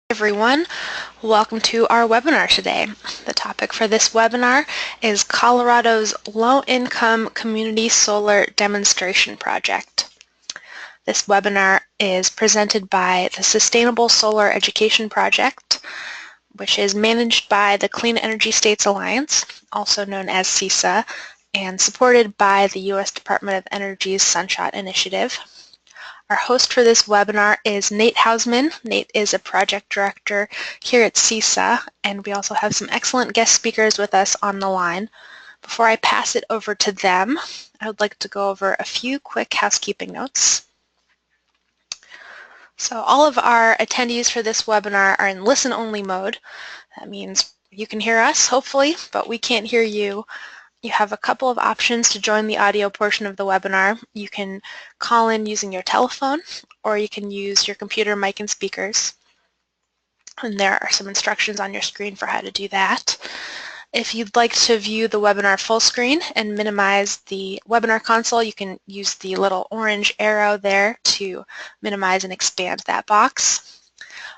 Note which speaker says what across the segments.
Speaker 1: Everyone, welcome to our webinar today. The topic for this webinar is Colorado's Low-Income Community Solar Demonstration Project. This webinar is presented by the Sustainable Solar Education Project, which is managed by the Clean Energy States Alliance, also known as CESA, and supported by the U.S. Department of Energy's Sunshot Initiative. Our host for this webinar is Nate Hausman. Nate is a project director here at CESA, and we also have some excellent guest speakers with us on the line. Before I pass it over to them, I would like to go over a few quick housekeeping notes. So all of our attendees for this webinar are in listen-only mode. That means you can hear us, hopefully, but we can't hear you. You have a couple of options to join the audio portion of the webinar. You can call in using your telephone, or you can use your computer, mic, and speakers. And there are some instructions on your screen for how to do that. If you'd like to view the webinar full screen and minimize the webinar console, you can use the little orange arrow there to minimize and expand that box.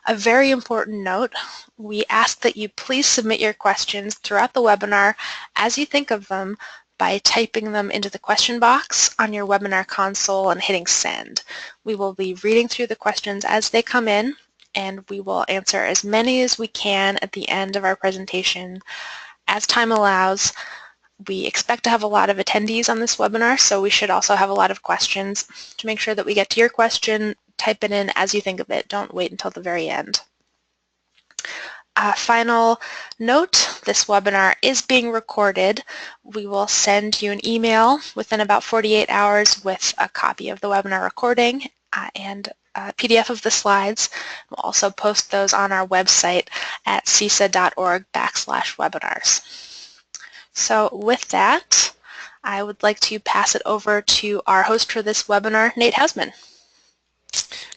Speaker 1: A very important note, we ask that you please submit your questions throughout the webinar as you think of them by typing them into the question box on your webinar console and hitting send. We will be reading through the questions as they come in, and we will answer as many as we can at the end of our presentation as time allows. We expect to have a lot of attendees on this webinar, so we should also have a lot of questions. To make sure that we get to your question, type it in as you think of it. Don't wait until the very end. Final note, this webinar is being recorded. We will send you an email within about 48 hours with a copy of the webinar recording and a PDF of the slides. We'll also post those on our website at cesa.org/webinars. So with that, I would like to pass it over to our host for this webinar, Nate Hausman.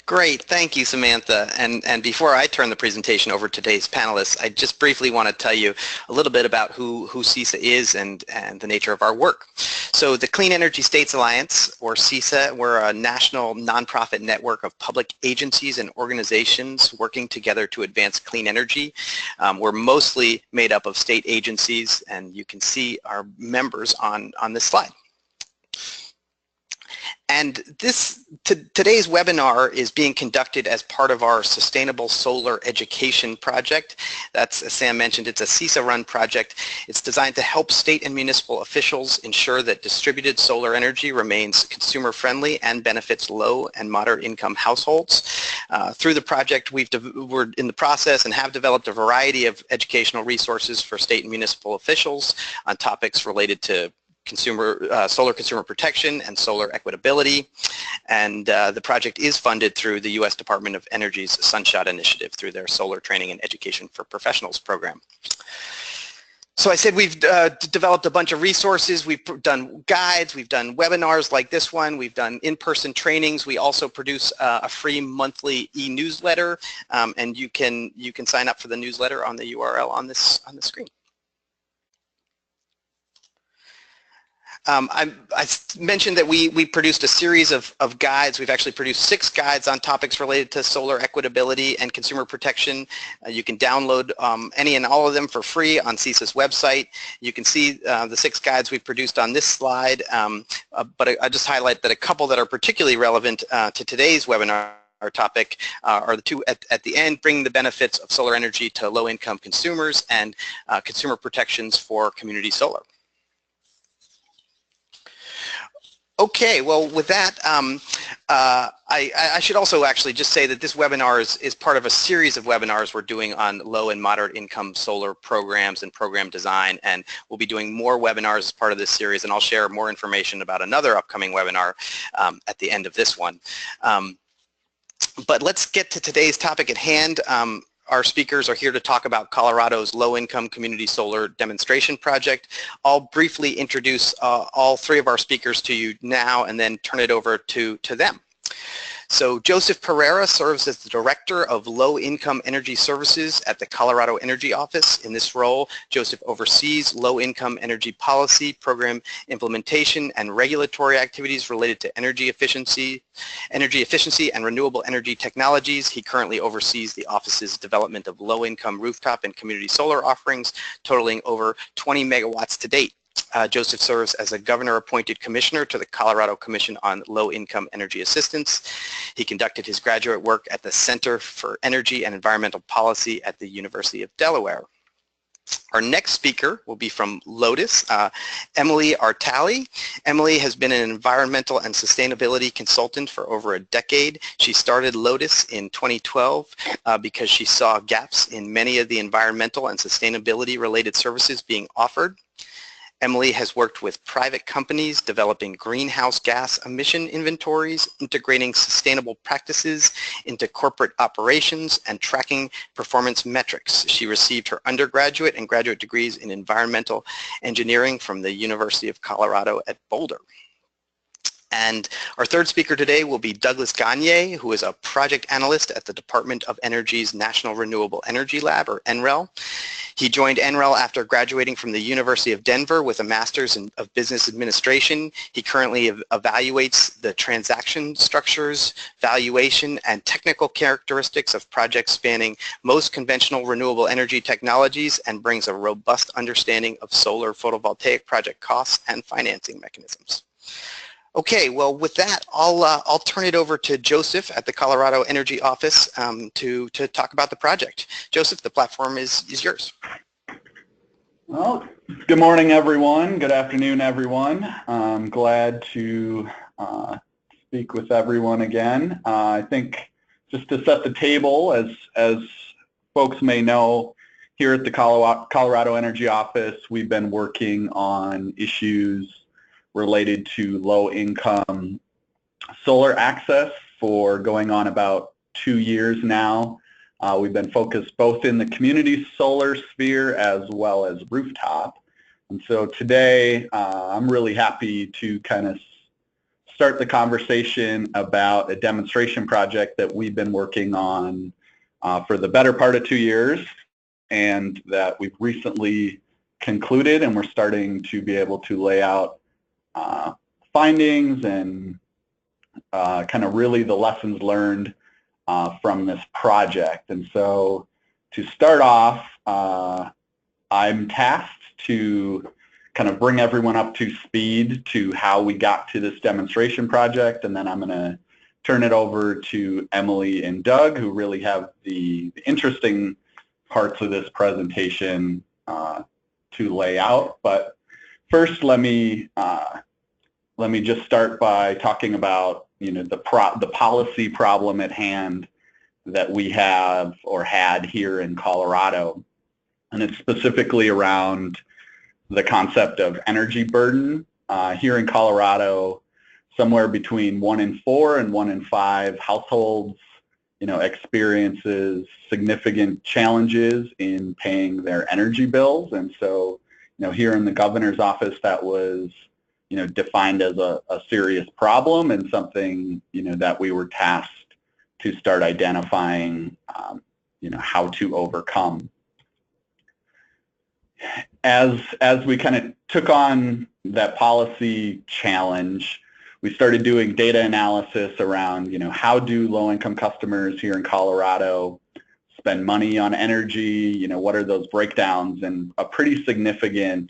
Speaker 2: Great, thank you, Samantha. And before I turn the presentation over to today's panelists, I just briefly want to tell you a little bit about who CESA is and the nature of our work. So the Clean Energy States Alliance, or CESA, we're a national nonprofit network of public agencies and organizations working together to advance clean energy. We're mostly made up of state agencies, and you can see our members on this slide. And today's webinar is being conducted as part of our Sustainable Solar Education Project. That's, as Sam mentioned, it's a CESA-run project. It's designed to help state and municipal officials ensure that distributed solar energy remains consumer-friendly and benefits low and moderate-income households. Through the project, we're in the process and have developed a variety of educational resources for state and municipal officials on topics related to solar consumer protection and solar equitability, and the project is funded through the U.S. Department of Energy's Sunshot Initiative through their Solar Training and Education for Professionals program. So I said we've developed a bunch of resources. We've done guides, we've done webinars like this one, we've done in-person trainings. We also produce a free monthly e-newsletter, and you can sign up for the newsletter on the URL on the screen. I mentioned that we produced a series of guides. We've actually produced 6 guides on topics related to solar equitability and consumer protection. You can download any and all of them for free on CESA's website. You can see the 6 guides we've produced on this slide, but I just highlight that a couple that are particularly relevant to today's webinar. Our topic are the two at the end, bringing the benefits of solar energy to low-income consumers and consumer protections for community solar. Okay, well, with that, I should also actually just say that this webinar is part of a series of webinars we're doing on low and moderate income solar programs and program design, and we'll be doing more webinars as part of this series, and I'll share more information about another upcoming webinar at the end of this one. But let's get to today's topic at hand. Our speakers are here to talk about Colorado's low-income community solar demonstration project. I'll briefly introduce all 3 of our speakers to you now and then turn it over to them. So Joseph Pereira serves as the Director of Low Income Energy Services at the Colorado Energy Office. In this role, Joseph oversees low income energy policy, program implementation, and regulatory activities related to energy efficiency and renewable energy technologies. He currently oversees the office's development of low income rooftop and community solar offerings totaling over 20 megawatts to date. Joseph serves as a governor-appointed commissioner to the Colorado Commission on Low-Income Energy Assistance. He conducted his graduate work at the Center for Energy and Environmental Policy at the University of Delaware. Our next speaker will be from Lotus, Emily Artali. Emily has been an environmental and sustainability consultant for over a decade. She started Lotus in 2012 because she saw gaps in many of the environmental and sustainability related services being offered. Emily has worked with private companies developing greenhouse gas emission inventories, integrating sustainable practices into corporate operations, and tracking performance metrics. She received her undergraduate and graduate degrees in environmental engineering from the University of Colorado at Boulder. And our third speaker today will be Douglas Gagne, who is a project analyst at the Department of Energy's National Renewable Energy Lab, or NREL. He joined NREL after graduating from the University of Denver with a master's of business administration. He currently evaluates the transaction structures, valuation, and technical characteristics of projects spanning most conventional renewable energy technologies and brings a robust understanding of solar photovoltaic project costs and financing mechanisms. Okay, well, with that, I'll turn it over to Joseph at the Colorado Energy Office to talk about the project. Joseph, the platform is yours.
Speaker 3: Well, good morning, everyone. Good afternoon, everyone. I'm glad to speak with everyone again. I think just to set the table, as folks may know, here at the Colorado Energy Office, we've been working on issues related to low-income solar access for going on about 2 years now. We've been focused both in the community solar sphere as well as rooftop. And so today, I'm really happy to kind of start the conversation about a demonstration project that we've been working on for the better part of 2 years, and that we've recently concluded, and we're starting to be able to lay out findings and kind of really the lessons learned from this project. And so to start off, I'm tasked to kind of bring everyone up to speed to how we got to this demonstration project, and then I'm going to turn it over to Emily and Doug, who really have the interesting parts of this presentation to lay out. But first, let me just start by talking about the policy problem at hand that we have or had here in Colorado, and it's specifically around the concept of energy burden. Here in Colorado, somewhere between 1 in 4 and 1 in 5 households, experiences significant challenges in paying their energy bills, and so here in the governor's office, that was defined as a serious problem and something that we were tasked to start identifying how to overcome. As we kind of took on that policy challenge, we started doing data analysis around how do low-income customers here in Colorado spend money on energy, what are those breakdowns, and a pretty significant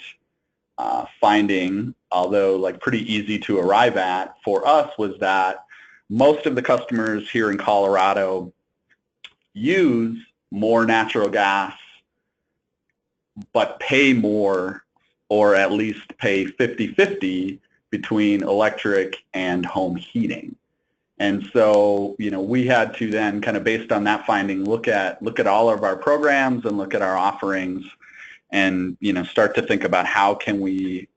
Speaker 3: finding, although pretty easy to arrive at for us, was that most of the customers here in Colorado use more natural gas but pay more, or at least pay 50-50 between electric and home heating. And so, we had to then kind of, based on that finding, look at all of our programs and look at our offerings and, start to think about how can we,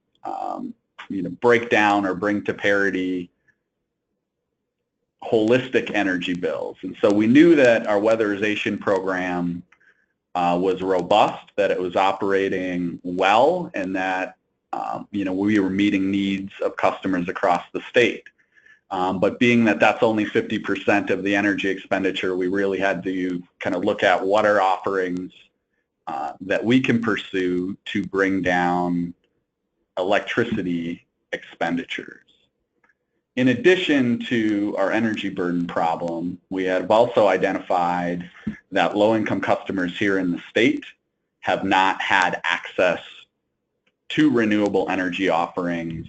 Speaker 3: break down or bring to parity holistic energy bills. And so we knew that our weatherization program was robust, that it was operating well, and that, we were meeting needs of customers across the state. But being that that's only 50% of the energy expenditure, we really had to kind of look at what are offerings that we can pursue to bring down electricity expenditures. In addition to our energy burden problem, we have also identified that low-income customers here in the state have not had access to renewable energy offerings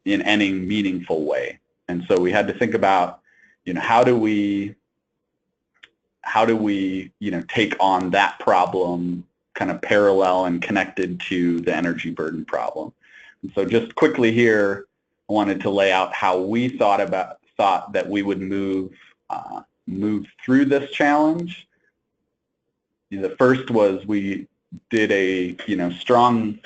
Speaker 3: in any meaningful way. And so we had to think about, how do we take on that problem kind of parallel and connected to the energy burden problem. And so just quickly here, I wanted to lay out how we thought that we would move through this challenge. The first was we did a strong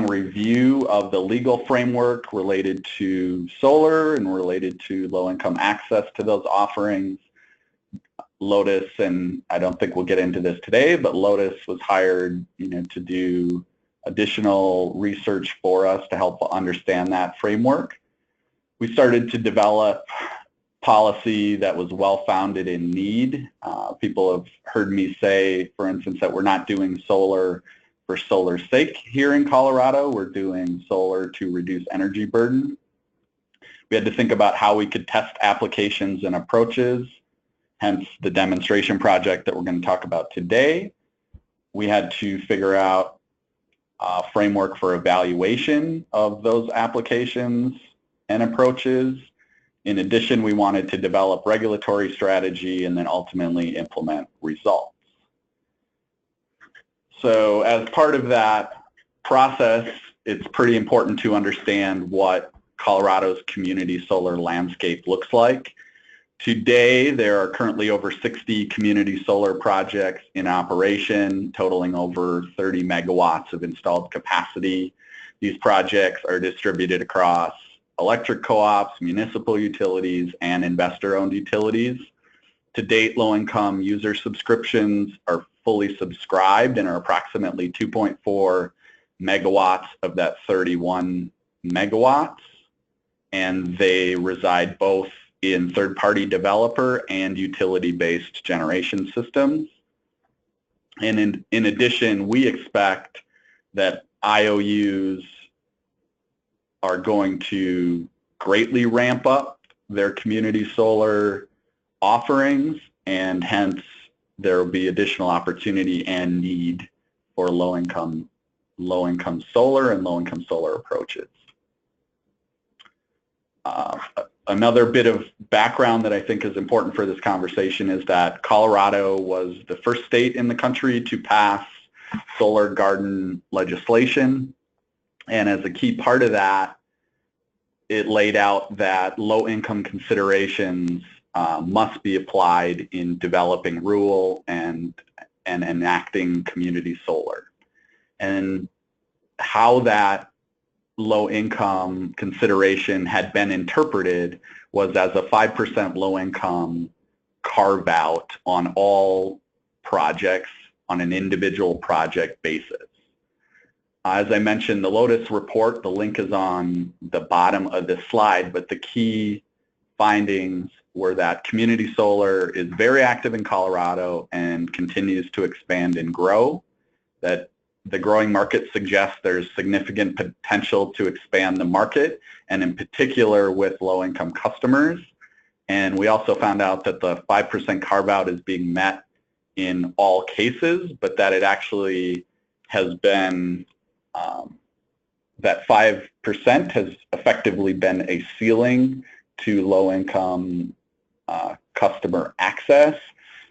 Speaker 3: review of the legal framework related to solar and related to low-income access to those offerings. Lotus, and I don't think we'll get into this today, but Lotus was hired to do additional research for us to help understand that framework. We started to develop policy that was well-founded in need. People have heard me say, for instance, that we're not doing solar for solar's sake here in Colorado. We're doing solar to reduce energy burden. We had to think about how we could test applications and approaches, hence the demonstration project that we're going to talk about today. We had to figure out a framework for evaluation of those applications and approaches. In addition, we wanted to develop regulatory strategy and then ultimately implement results. So as part of that process, it's pretty important to understand what Colorado's community solar landscape looks like. Today, there are currently over 60 community solar projects in operation, totaling over 30 megawatts of installed capacity. These projects are distributed across electric co-ops, municipal utilities, and investor-owned utilities. To date, low-income user subscriptions are fully subscribed and are approximately 2.4 megawatts of that 31 megawatts, and they reside both in third-party developer and utility-based generation systems. And in addition, we expect that IOUs are going to greatly ramp up their community solar offerings, and hence there will be additional opportunity and need for low-income solar and low-income solar approaches. Another bit of background that I think is important for this conversation is that Colorado was the first state in the country to pass solar garden legislation, and as a key part of that, it laid out that low-income considerations must be applied in developing rural and enacting community solar. And how that low-income consideration had been interpreted was as a 5% low-income carve-out on all projects on an individual project basis. As I mentioned, the Lotus report, the link is on the bottom of this slide, but the key findings were that community solar is very active in Colorado and continues to expand and grow, that the growing market suggests there's significant potential to expand the market, and in particular with low-income customers. And we also found out that the 5% carve-out is being met in all cases, but that it actually has been, that 5% has effectively been a ceiling to low-income customer access.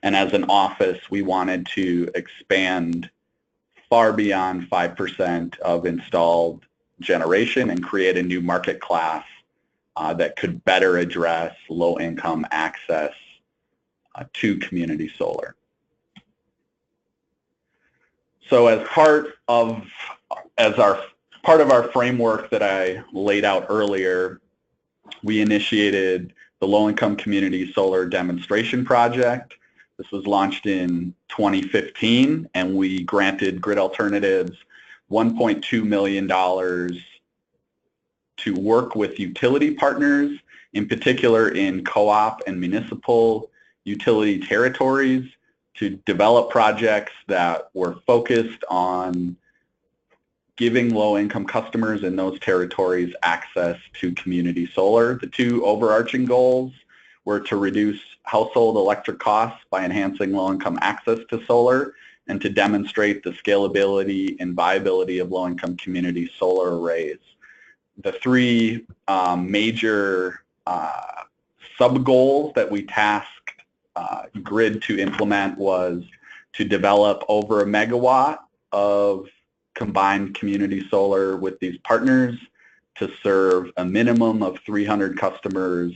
Speaker 3: And as an office, we wanted to expand far beyond 5% of installed generation and create a new market class that could better address low-income access to community solar. So as part of our framework that I laid out earlier, we initiated the Low-Income Community Solar Demonstration Project. This was launched in 2015, and we granted Grid Alternatives $1.2 million to work with utility partners in particular in co-op and municipal utility territories, to develop projects that were focused on giving low-income customers in those territories access to community solar. The two overarching goals were to reduce household electric costs by enhancing low-income access to solar, and to demonstrate the scalability and viability of low-income community solar arrays. The three major sub-goals that we tasked Grid to implement was to develop over 1 megawatt of combined community solar with these partners, to serve a minimum of 300 customers,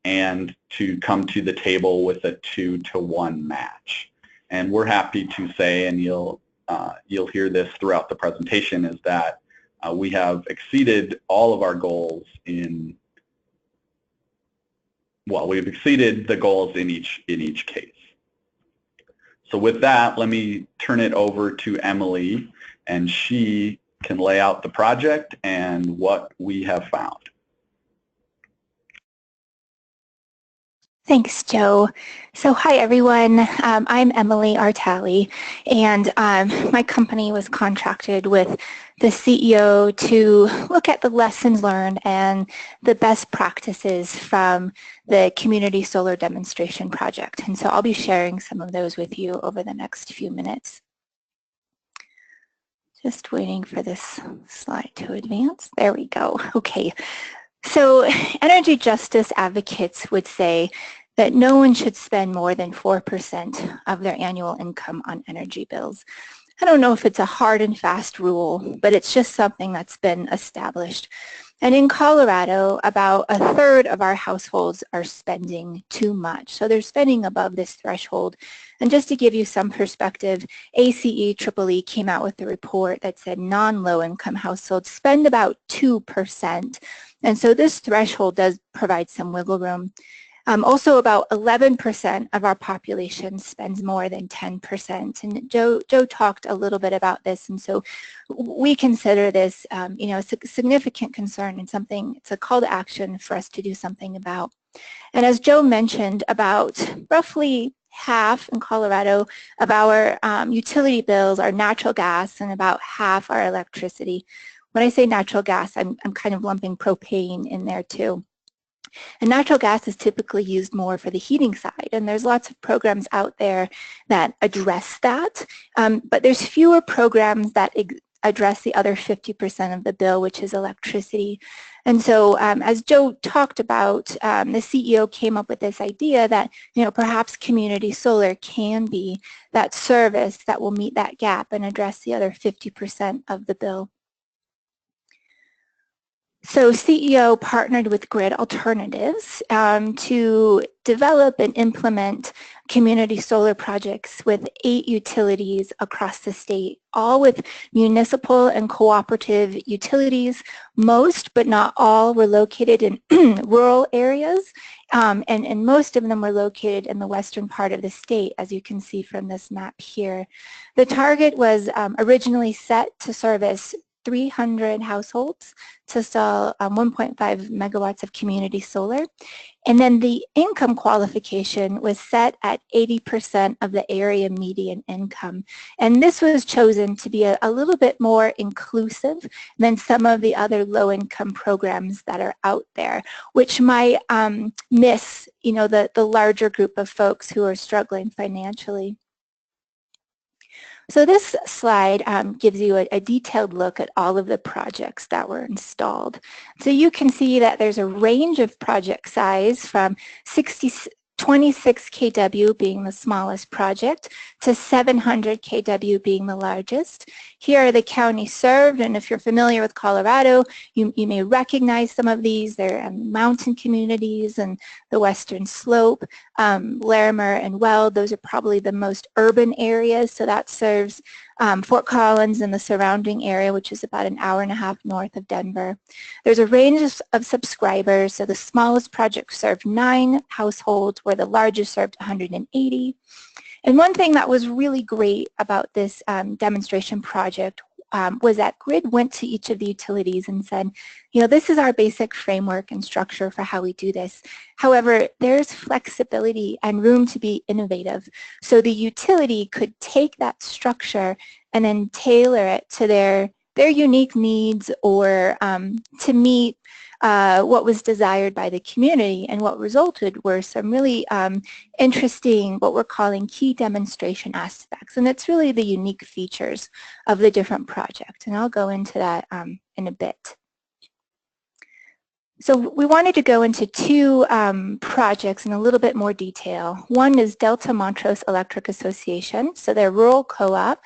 Speaker 3: and to come to the table with a 2-to-1 match. And we're happy to say, and you'll hear this throughout the presentation, is that we have exceeded all of our goals we've exceeded the goals in each case. So with that, let me turn it over to Emily, and she can lay out the project and what we have found.
Speaker 4: Thanks, Joe. So hi, everyone. I'm Emily Artali, and my company was contracted with the CEO to look at the lessons learned and the best practices from the Community Solar Demonstration Project. And so I'll be sharing some of those with you over the next few minutes. Just waiting for this slide to advance. There we go. Okay. So energy justice advocates would say that no one should spend more than 4% of their annual income on energy bills. I don't know if it's a hard and fast rule, but it's just something that's been established. And in Colorado, about 1/3 of our households are spending too much. So they're spending above this threshold. And just to give you some perspective, ACE came out with a report that said non-low-income households spend about 2%. And so this threshold does provide some wiggle room. Also, about 11% of our population spends more than 10%. And Joe talked a little bit about this, and so we consider this, a significant concern and something. It's a call to action for us to do something about. And as Joe mentioned, about roughly half in Colorado of our utility bills are natural gas, and about half are electricity. When I say natural gas, I'm kind of lumping propane in there too. And natural gas is typically used more for the heating side, and there's lots of programs out there that address that, but there's fewer programs that address the other 50% of the bill, which is electricity. And so as Joe talked about, the CEO came up with this idea that perhaps community solar can be that service that will meet that gap and address the other 50% of the bill. So CEO partnered with Grid Alternatives to develop and implement community solar projects with 8 utilities across the state, all with municipal and cooperative utilities. Most, but not all, were located in rural areas, and most of them were located in the western part of the state, as you can see from this map here. The target was originally set to service 300 households to install 1.5 megawatts of community solar. And then the income qualification was set at 80% of the area median income. And this was chosen to be a little bit more inclusive than some of the other low-income programs that are out there, which might miss, the larger group of folks who are struggling financially. So this slide gives you a detailed look at all of the projects that were installed. So you can see that there's a range of project size from 26 kW being the smallest project to 700 kW being the largest. Here are the counties served, and if you're familiar with Colorado, you may recognize some of these. They're mountain communities and the Western Slope, Larimer and Weld. Those are probably the most urban areas, so that serves Fort Collins and the surrounding area, which is about an hour and a half north of Denver. There's a range of subscribers, so the smallest project served 9 households, where the largest served 180. And one thing that was really great about this demonstration project was that Grid went to each of the utilities and said, you know, this is our basic framework and structure for how we do this. However, there's flexibility and room to be innovative. So the utility could take that structure and then tailor it to their unique needs or to meet what was desired by the community, and what resulted were some really interesting, what we're calling key demonstration aspects, and it's really the unique features of the different projects, and I'll go into that in a bit. So we wanted to go into two projects in a little bit more detail. One is Delta Montrose Electric Association. So they're rural co-op.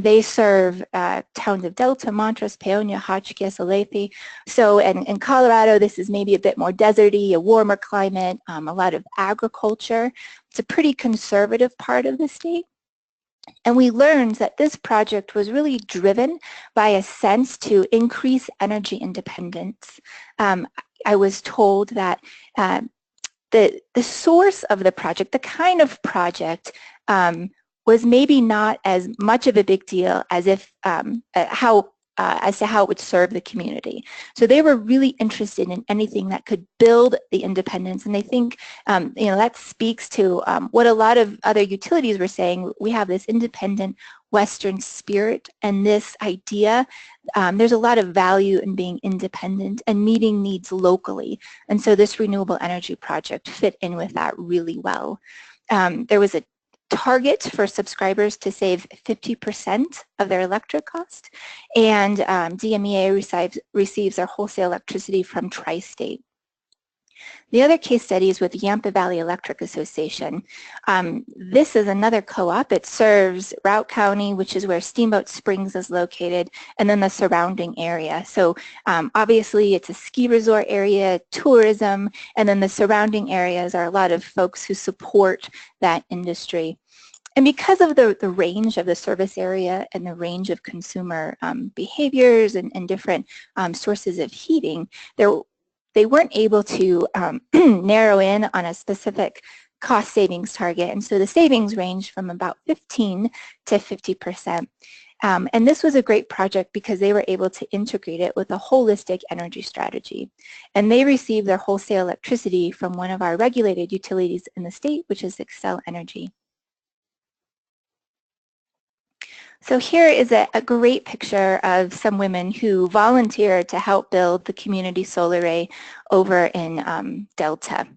Speaker 4: They serve towns of Delta, Montrose, Paonia, Hotchkiss, Olathe. So in Colorado, this is maybe a bit more deserty, a warmer climate, a lot of agriculture. It's a pretty conservative part of the state. And we learned that this project was really driven by a sense to increase energy independence. I was told that the source of the project, the kind of project, was maybe not as much of a big deal as if as to how it would serve the community. So they were really interested in anything that could build the independence, and they think you know, that speaks to what a lot of other utilities were saying. We have this independent Western spirit, and this idea, there's a lot of value in being independent and meeting needs locally, and so this renewable energy project fit in with that really well. There was a target for subscribers to save 50% of their electric cost, and DMEA receives their wholesale electricity from Tri-State. The other case study is with Yampa Valley Electric Association. This is another co-op. It serves Routt County, which is where Steamboat Springs is located, and then the surrounding area. So obviously it's a ski resort area, tourism, and then the surrounding areas are a lot of folks who support that industry. And because of the range of the service area and the range of consumer behaviors and different sources of heating, they weren't able to narrow in on a specific cost savings target. And so the savings range from about 15 to 50%. And this was a great project because they were able to integrate it with a holistic energy strategy. And they received their wholesale electricity from one of our regulated utilities in the state, which is Xcel Energy. So here is a great picture of some women who volunteered to help build the community solar array over in Delta.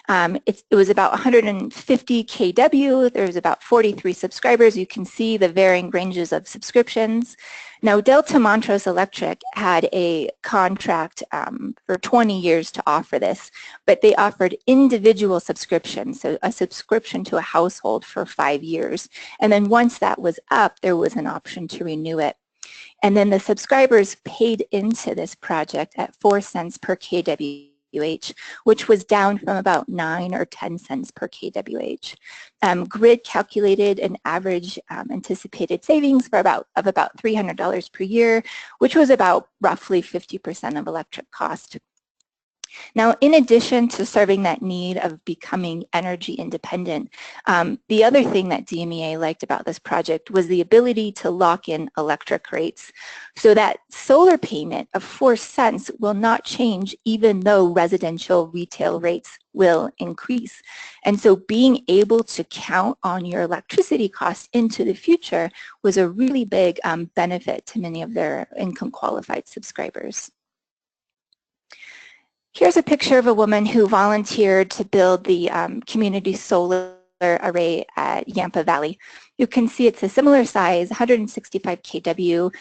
Speaker 4: It was about 150 kW. There's about 43 subscribers. You can see the varying ranges of subscriptions. Now, Delta Montrose Electric had a contract for 20 years to offer this, but they offered individual subscriptions, so a subscription to a household for 5 years. And then once that was up, there was an option to renew it. And then the subscribers paid into this project at 4 cents per kWh, which was down from about 9 or 10 cents per kWh. Grid calculated an average anticipated savings for about $300 per year, which was about roughly 50% of electric cost. Now, in addition to serving that need of becoming energy independent, the other thing that DMEA liked about this project was the ability to lock in electric rates. So that solar payment of 4 cents will not change even though residential retail rates will increase. And so being able to count on your electricity costs into the future was a really big benefit to many of their income qualified subscribers. Here's a picture of a woman who volunteered to build the community solar array at Yampa Valley. You can see it's a similar size, 165 kW,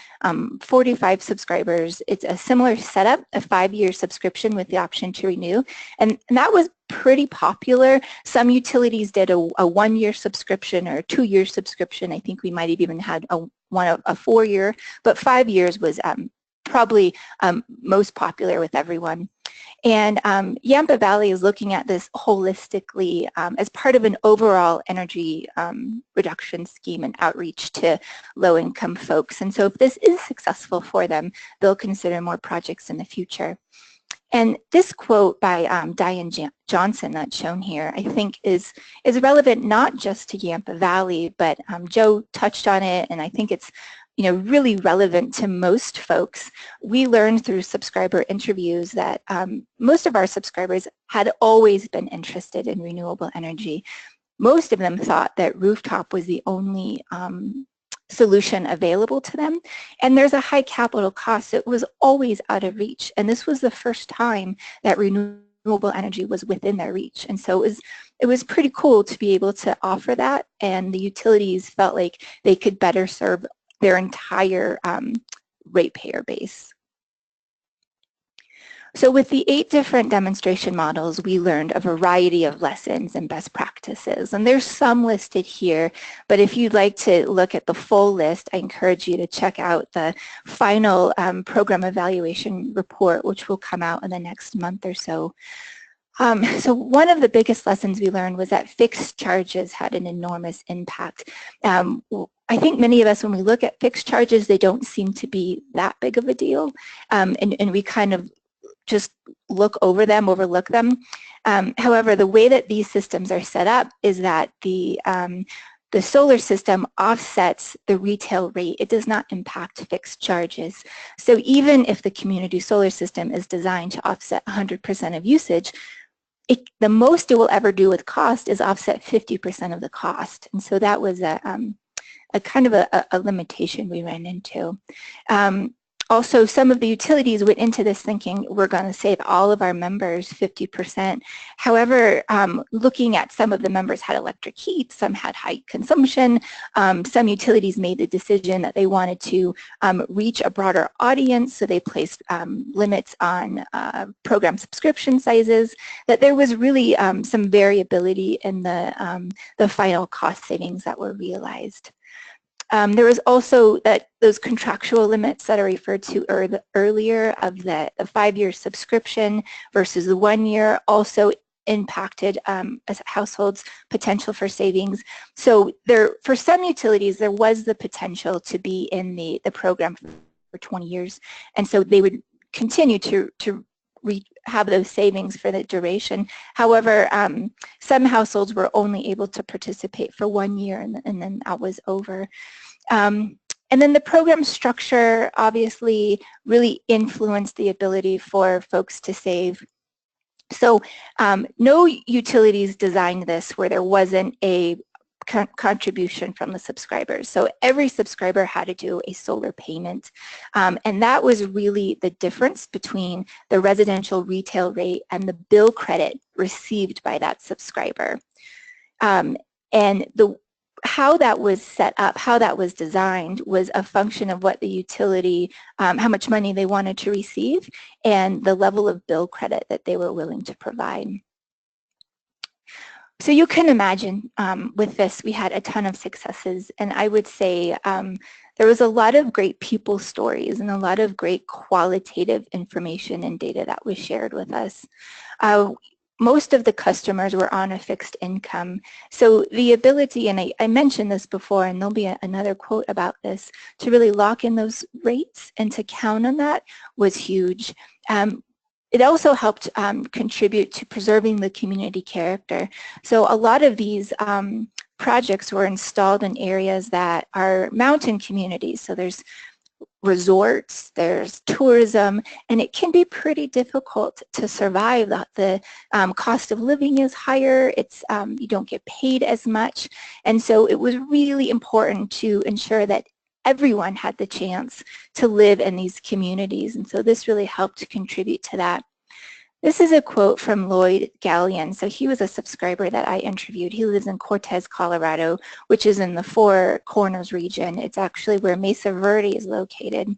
Speaker 4: 45 subscribers. It's a similar setup, a 5-year subscription with the option to renew. And that was pretty popular. Some utilities did a 1-year subscription or a 2-year subscription. I think we might have even had a 4-year, but 5 years was probably most popular with everyone. And Yampa Valley is looking at this holistically as part of an overall energy reduction scheme and outreach to low-income folks. And so if this is successful for them, they'll consider more projects in the future. And this quote by Diane Johnson that's shown here, I think is relevant not just to Yampa Valley, but Joe touched on it, and I think it's really relevant to most folks. We learned through subscriber interviews that most of our subscribers had always been interested in renewable energy. Most of them thought that rooftop was the only solution available to them, and there's a high capital cost. It was always out of reach, and this was the first time that renewable energy was within their reach. And so it was pretty cool to be able to offer that, and the utilities felt like they could better serve their entire ratepayer base. So with the 8 different demonstration models, we learned a variety of lessons and best practices. And there's some listed here, but if you'd like to look at the full list, I encourage you to check out the final program evaluation report, which will come out in the next month or so. So one of the biggest lessons we learned was that fixed charges had an enormous impact. I think many of us, when we look at fixed charges, they don't seem to be that big of a deal, and we kind of just overlook them. However, the way that these systems are set up is that the solar system offsets the retail rate. It does not impact fixed charges. So even if the community solar system is designed to offset 100% of usage, the most it will ever do with cost is offset 50% of the cost. And so that was a kind of a limitation we ran into. Also, some of the utilities went into this thinking we're going to save all of our members 50%. However, looking at some of the members had electric heat, some had high consumption. Some utilities made the decision that they wanted to reach a broader audience, so they placed limits on program subscription sizes, that there was really some variability in the final cost savings that were realized. There was also those contractual limits that are referred to earlier of the 5-year subscription versus the 1 year also impacted households' potential for savings. So for some utilities, there was the potential to be in the program for 20 years, and so they would continue to have those savings for the duration. However, some households were only able to participate for 1 year, and then that was over. And then the program structure obviously really influenced the ability for folks to save. So no utilities designed this where there wasn't a contribution from the subscribers. So every subscriber had to do a solar payment. And that was really the difference between the residential retail rate and the bill credit received by that subscriber. And how that was set up, how that was designed, was a function of what the utility, how much money they wanted to receive, and the level of bill credit that they were willing to provide. So you can imagine with this, we had a ton of successes, and I would say there was a lot of great people stories and a lot of great qualitative information and data that was shared with us. Most of the customers were on a fixed income. So the ability, and I mentioned this before, and there'll be another quote about this, to really lock in those rates and to count on that was huge. It also helped contribute to preserving the community character. So a lot of these projects were installed in areas that are mountain communities. So there's resorts, there's tourism, and it can be pretty difficult to survive. The cost of living is higher, you don't get paid as much, and so it was really important to ensure that everyone had the chance to live in these communities, and so this really helped to contribute to that. This is a quote from Lloyd Gagne. So he was a subscriber that I interviewed. He lives in Cortez, Colorado, which is in the Four Corners region. It's actually where Mesa Verde is located.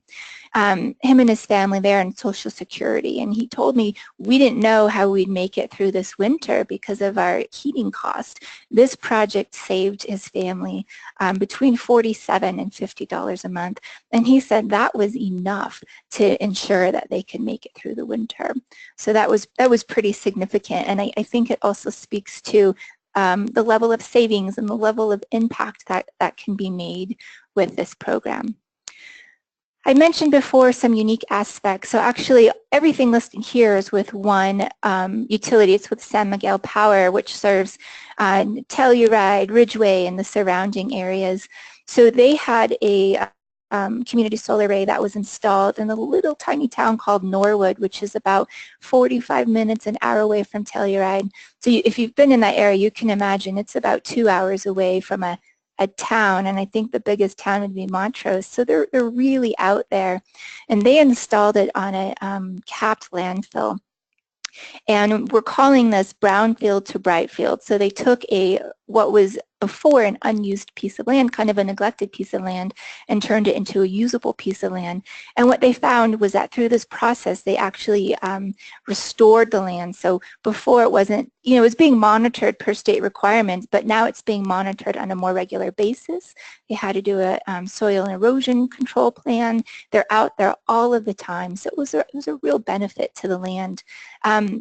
Speaker 4: Him and his family there in Social Security, and he told me we didn't know how we'd make it through this winter because of our heating cost. This project saved his family between $47 and $50 a month, and he said that was enough to ensure that they could make it through the winter. So that was pretty significant, and I think it also speaks to the level of savings and the level of impact that can be made with this program. I mentioned before some unique aspects. So actually everything listed here is with one utility. It's with San Miguel Power, which serves Telluride, Ridgeway, and the surrounding areas. So they had a community solar array that was installed in a little tiny town called Norwood, which is about 45 minutes, an hour away from Telluride. So if you've been in that area, you can imagine it's about 2 hours away from a town, and I think the biggest town would be Montrose. So they're really out there, and they installed it on a capped landfill. And we're calling this brownfield to brightfield. So they took what was before an unused piece of land, kind of a neglected piece of land, and turned it into a usable piece of land. And what they found was that through this process, they actually restored the land. So before it wasn't, it was being monitored per state requirements, but now it's being monitored on a more regular basis. They had to do a soil and erosion control plan. They're out there all of the time. So it was a real benefit to the land.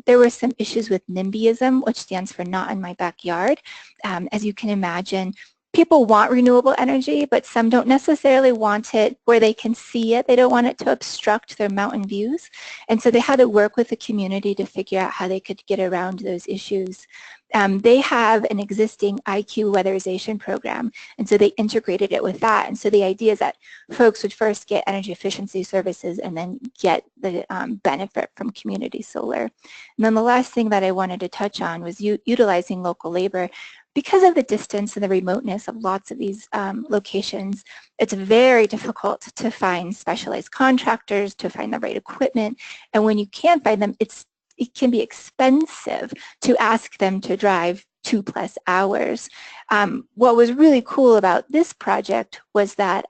Speaker 4: There were some issues with NIMBYism, which stands for not in my backyard. As you can imagine, people want renewable energy, but some don't necessarily want it where they can see it. They don't want it to obstruct their mountain views. And so they had to work with the community to figure out how they could get around those issues. They have an existing IQ weatherization program, and so they integrated it with that. And so the idea is that folks would first get energy efficiency services and then get the benefit from community solar. And then the last thing that I wanted to touch on was utilizing local labor. Because of the distance and the remoteness of lots of these locations, it's very difficult to find specialized contractors, to find the right equipment, and when you can find them, it can be expensive to ask them to drive 2+ hours. What was really cool about this project was that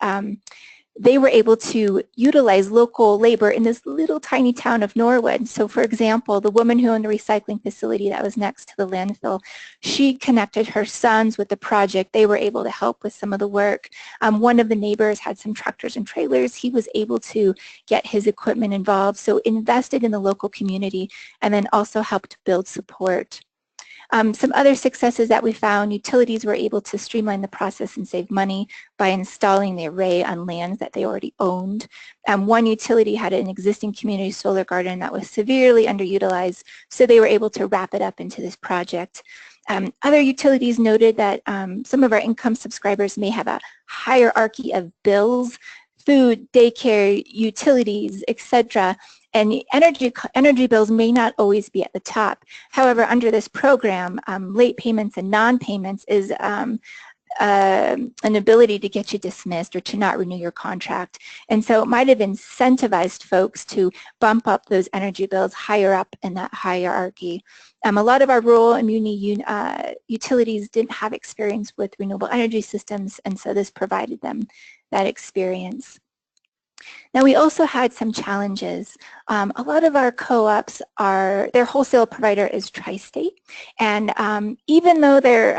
Speaker 4: they were able to utilize local labor in this little tiny town of Norwood. So for example, the woman who owned the recycling facility that was next to the landfill, she connected her sons with the project. They were able to help with some of the work. One of the neighbors had some tractors and trailers. He was able to get his equipment involved. So invested in the local community and then also helped build support. Some other successes that we found, utilities were able to streamline the process and save money by installing the array on lands that they already owned. One utility had an existing community solar garden that was severely underutilized, so they were able to wrap it up into this project. Other utilities noted that some of our income subscribers may have a hierarchy of bills, food, daycare, utilities, etc. And energy bills may not always be at the top. However, under this program, late payments and non-payments is an ability to get you dismissed or to not renew your contract. And so it might have incentivized folks to bump up those energy bills higher up in that hierarchy. A lot of our rural and utilities didn't have experience with renewable energy systems, and so this provided them that experience. Now we also had some challenges. A lot of our co-ops their wholesale provider is Tri-State, and even though they're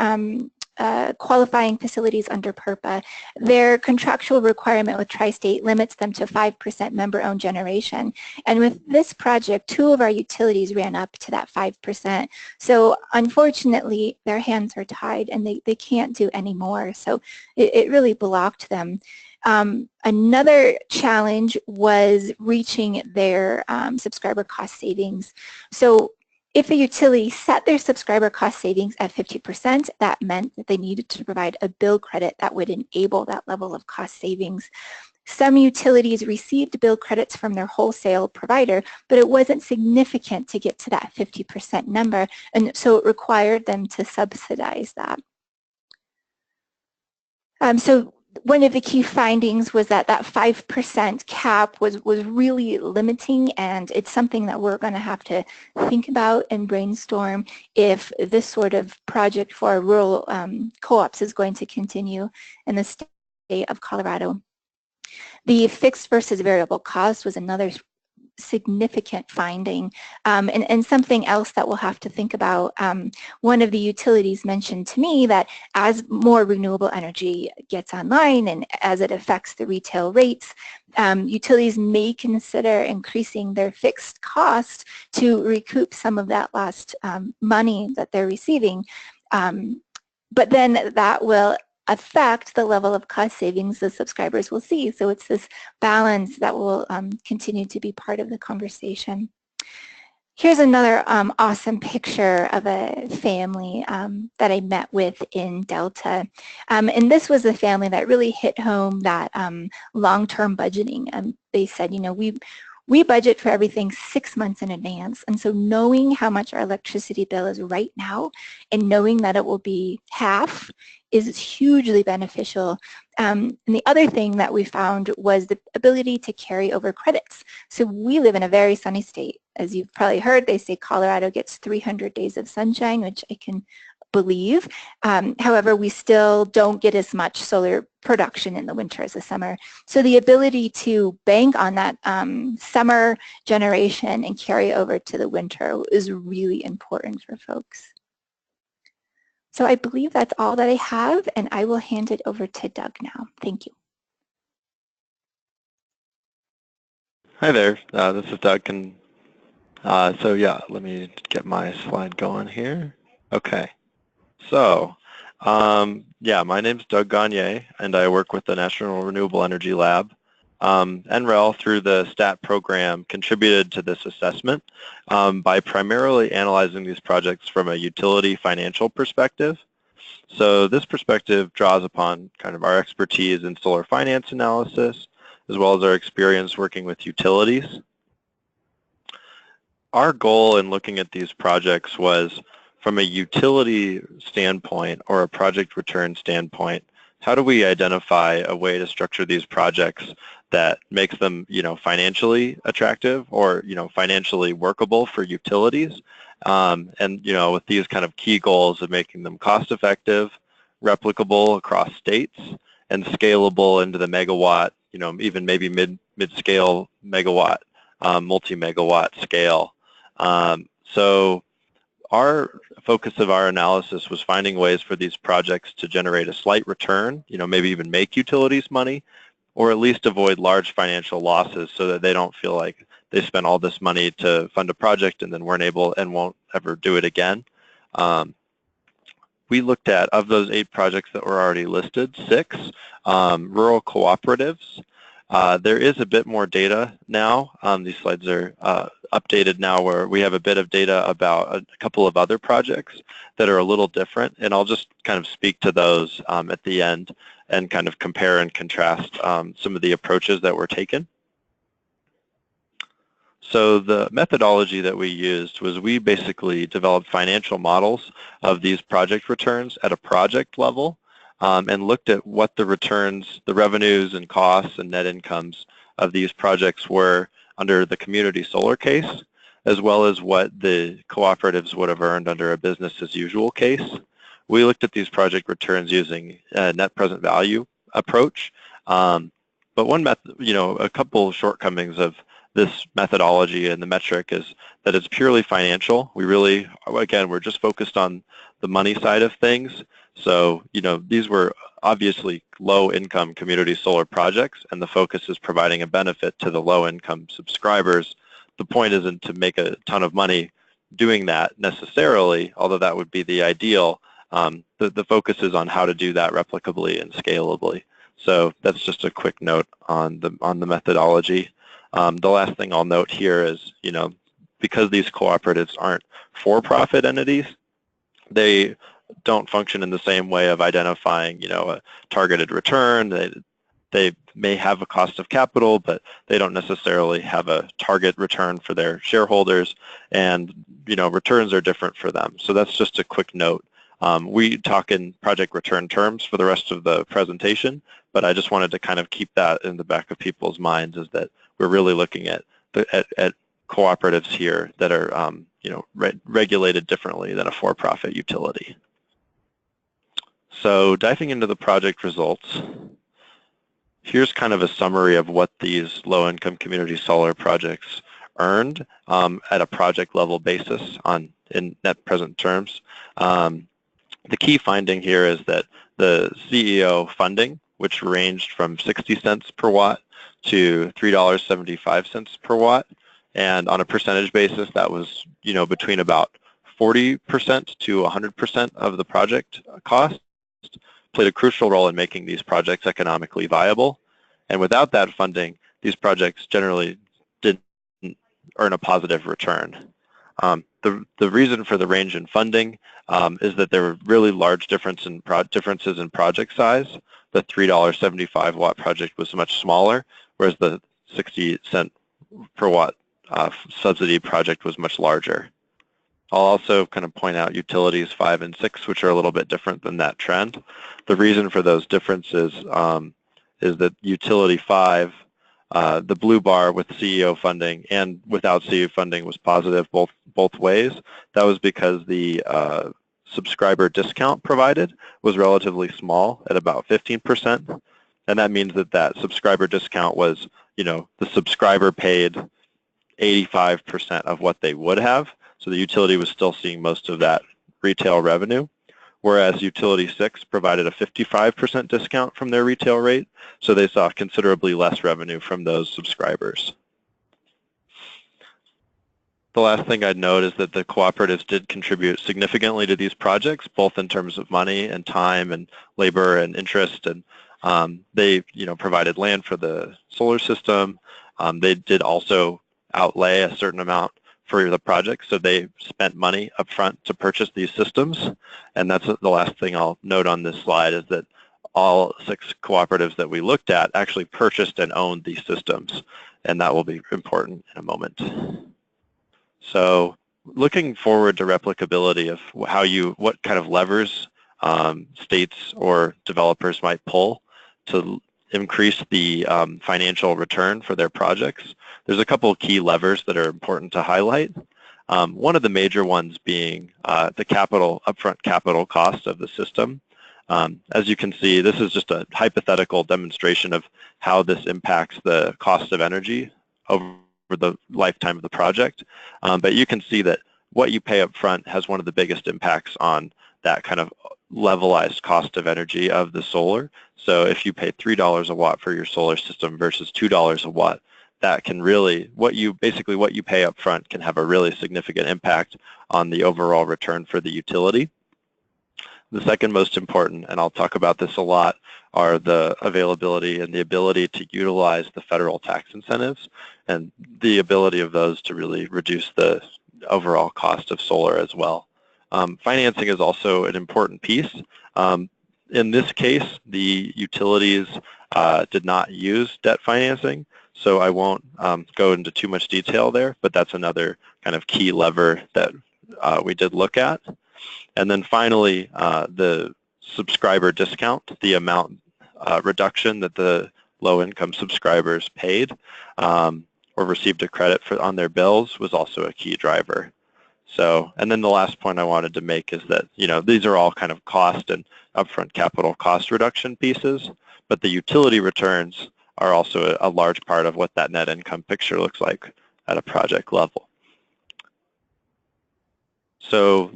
Speaker 4: qualifying facilities under PURPA, their contractual requirement with Tri-State limits them to 5% member-owned generation. And with this project, 2 of our utilities ran up to that 5%. So unfortunately, their hands are tied and they can't do any more. So it really blocked them. Another challenge was reaching their subscriber cost savings. So if a utility set their subscriber cost savings at 50%, that meant that they needed to provide a bill credit that would enable that level of cost savings. Some utilities received bill credits from their wholesale provider, but it wasn't significant to get to that 50% number, and so it required them to subsidize that. So one of the key findings was that that 5% cap was really limiting, and it's something that we're going to have to think about and brainstorm if this sort of project for rural co-ops is going to continue in the state of Colorado. The fixed versus variable cost was another significant finding, and something else that we'll have to think about. One of the utilities mentioned to me that as more renewable energy gets online and as it affects the retail rates, utilities may consider increasing their fixed cost to recoup some of that lost money that they're receiving. But then that will affect the level of cost savings the subscribers will see. So it's this balance that will continue to be part of the conversation. Here's another awesome picture of a family that I met with in Delta. And this was a family that really hit home that long-term budgeting. They said, you know, we budget for everything 6 months in advance. And so knowing how much our electricity bill is right now and knowing that it will be half is hugely beneficial. And the other thing that we found was the ability to carry over credits. So we live in a very sunny state. As you've probably heard, they say Colorado gets 300 days of sunshine, which I can believe. However, we still don't get as much solar production in the winter as the summer. So the ability to bank on that summer generation and carry over to the winter is really important for folks. So I believe that's all that I have, and I will hand it over to Doug now. Thank you.
Speaker 5: Hi there, this is Doug, and so yeah, let me get my slide going here. Okay, so yeah, my name's Doug Gagne, and I work with the National Renewable Energy Lab. NREL, through the STAT program, contributed to this assessment by primarily analyzing these projects from a utility financial perspective. So this perspective draws upon kind of our expertise in solar finance analysis, as well as our experience working with utilities. Our goal in looking at these projects was, from a utility standpoint or a project return standpoint, how do we identify a way to structure these projects that makes them, you know, financially attractive or, you know, financially workable for utilities, and, you know, with these kind of key goals of making them cost-effective, replicable across states, and scalable into the megawatt, you know, even maybe mid-scale megawatt, multi-megawatt scale. So our focus of our analysis was finding ways for these projects to generate a slight return, you know, maybe even make utilities money, or at least avoid large financial losses so that they don't feel like they spent all this money to fund a project and then weren't able and won't ever do it again. We looked at, of those 8 projects that were already listed, 6 rural cooperatives. There is a bit more data now. These slides are updated now, where we have a bit of data about a couple of other projects that are a little different, and I'll just kind of speak to those at the end and kind of compare and contrast some of the approaches that were taken. So the methodology that we used was, we basically developed financial models of these project returns at a project level, and looked at what the returns, the revenues and costs and net incomes of these projects were under the community solar case, as well as what the cooperatives would have earned under a business as usual case. We looked at these project returns using a net present value approach, but one method, you know, a couple shortcomings of this methodology and the metric is that it's purely financial. We really, again, we're just focused on the money side of things. So, you know, these were obviously low-income community solar projects, and the focus is providing a benefit to the low-income subscribers. The point isn't to make a ton of money doing that necessarily, although that would be the ideal. The focus is on how to do that replicably and scalably. So that's just a quick note on the methodology. The last thing I'll note here is, you know, because these cooperatives aren't for-profit entities, they don't function in the same way of identifying, you know, a targeted return. They may have a cost of capital, but they don't necessarily have a target return for their shareholders, and, you know, returns are different for them. So that's just a quick note. We talk in project return terms for the rest of the presentation, but I just wanted to kind of keep that in the back of people's minds, is that we're really looking at cooperatives here that are, you know, regulated differently than a for-profit utility. So diving into the project results, here's kind of a summary of what these low-income community solar projects earned at a project level basis in net present terms. The key finding here is that the CEO funding, which ranged from 60 cents per watt to $3.75 per watt, and on a percentage basis, that was, you know, between about 40% to 100% of the project cost, played a crucial role in making these projects economically viable. And without that funding, these projects generally didn't earn a positive return. The reason for the range in funding is that there were really large differences in project size. The $3.75 watt project was much smaller, whereas the 60 cent per watt subsidy project was much larger. I'll also kind of point out utilities 5 and 6, which are a little bit different than that trend. The reason for those differences is that utility 5, the blue bar with CEO funding and without CEO funding was positive both ways. That was because the subscriber discount provided was relatively small at about 15%, and that means that subscriber discount was, the subscriber paid 85% of what they would have, so the utility was still seeing most of that retail revenue, whereas utility 6 provided a 55% discount from their retail rate, so they saw considerably less revenue from those subscribers. The last thing I'd note is that the cooperatives did contribute significantly to these projects, both in terms of money and time and labor and interest, and they provided land for the solar system. They did also outlay a certain amount for the project, so they spent money up front to purchase these systems, and that's the last thing I'll note on this slide is that all 6 cooperatives that we looked at actually purchased and owned these systems, and that will be important in a moment. So looking forward to replicability of what kind of levers states or developers might pull to increase the financial return for their projects, there's a couple of key levers that are important to highlight. One of the major ones being the upfront capital cost of the system. As you can see, this is just a hypothetical demonstration of how this impacts the cost of energy over the lifetime of the project. But you can see that what you pay up front has one of the biggest impacts on that kind of levelized cost of energy of the solar. So if you pay $3 a watt for your solar system versus $2 a watt, that can really, what you pay up front can have a really significant impact on the overall return for the utility. The second most important, and I'll talk about this a lot, are the availability and the ability to utilize the federal tax incentives and the ability of those to really reduce the overall cost of solar as well. Financing is also an important piece. In this case, the utilities did not use debt financing, so I won't go into too much detail there, but that's another kind of key lever that we did look at. And then finally, the subscriber discount, the amount reduction that the low-income subscribers paid or received a credit on their bills was also a key driver. So, and then the last point I wanted to make is that, these are all kind of cost and upfront capital cost reduction pieces, but the utility returns are also a large part of what that net income picture looks like at a project level. So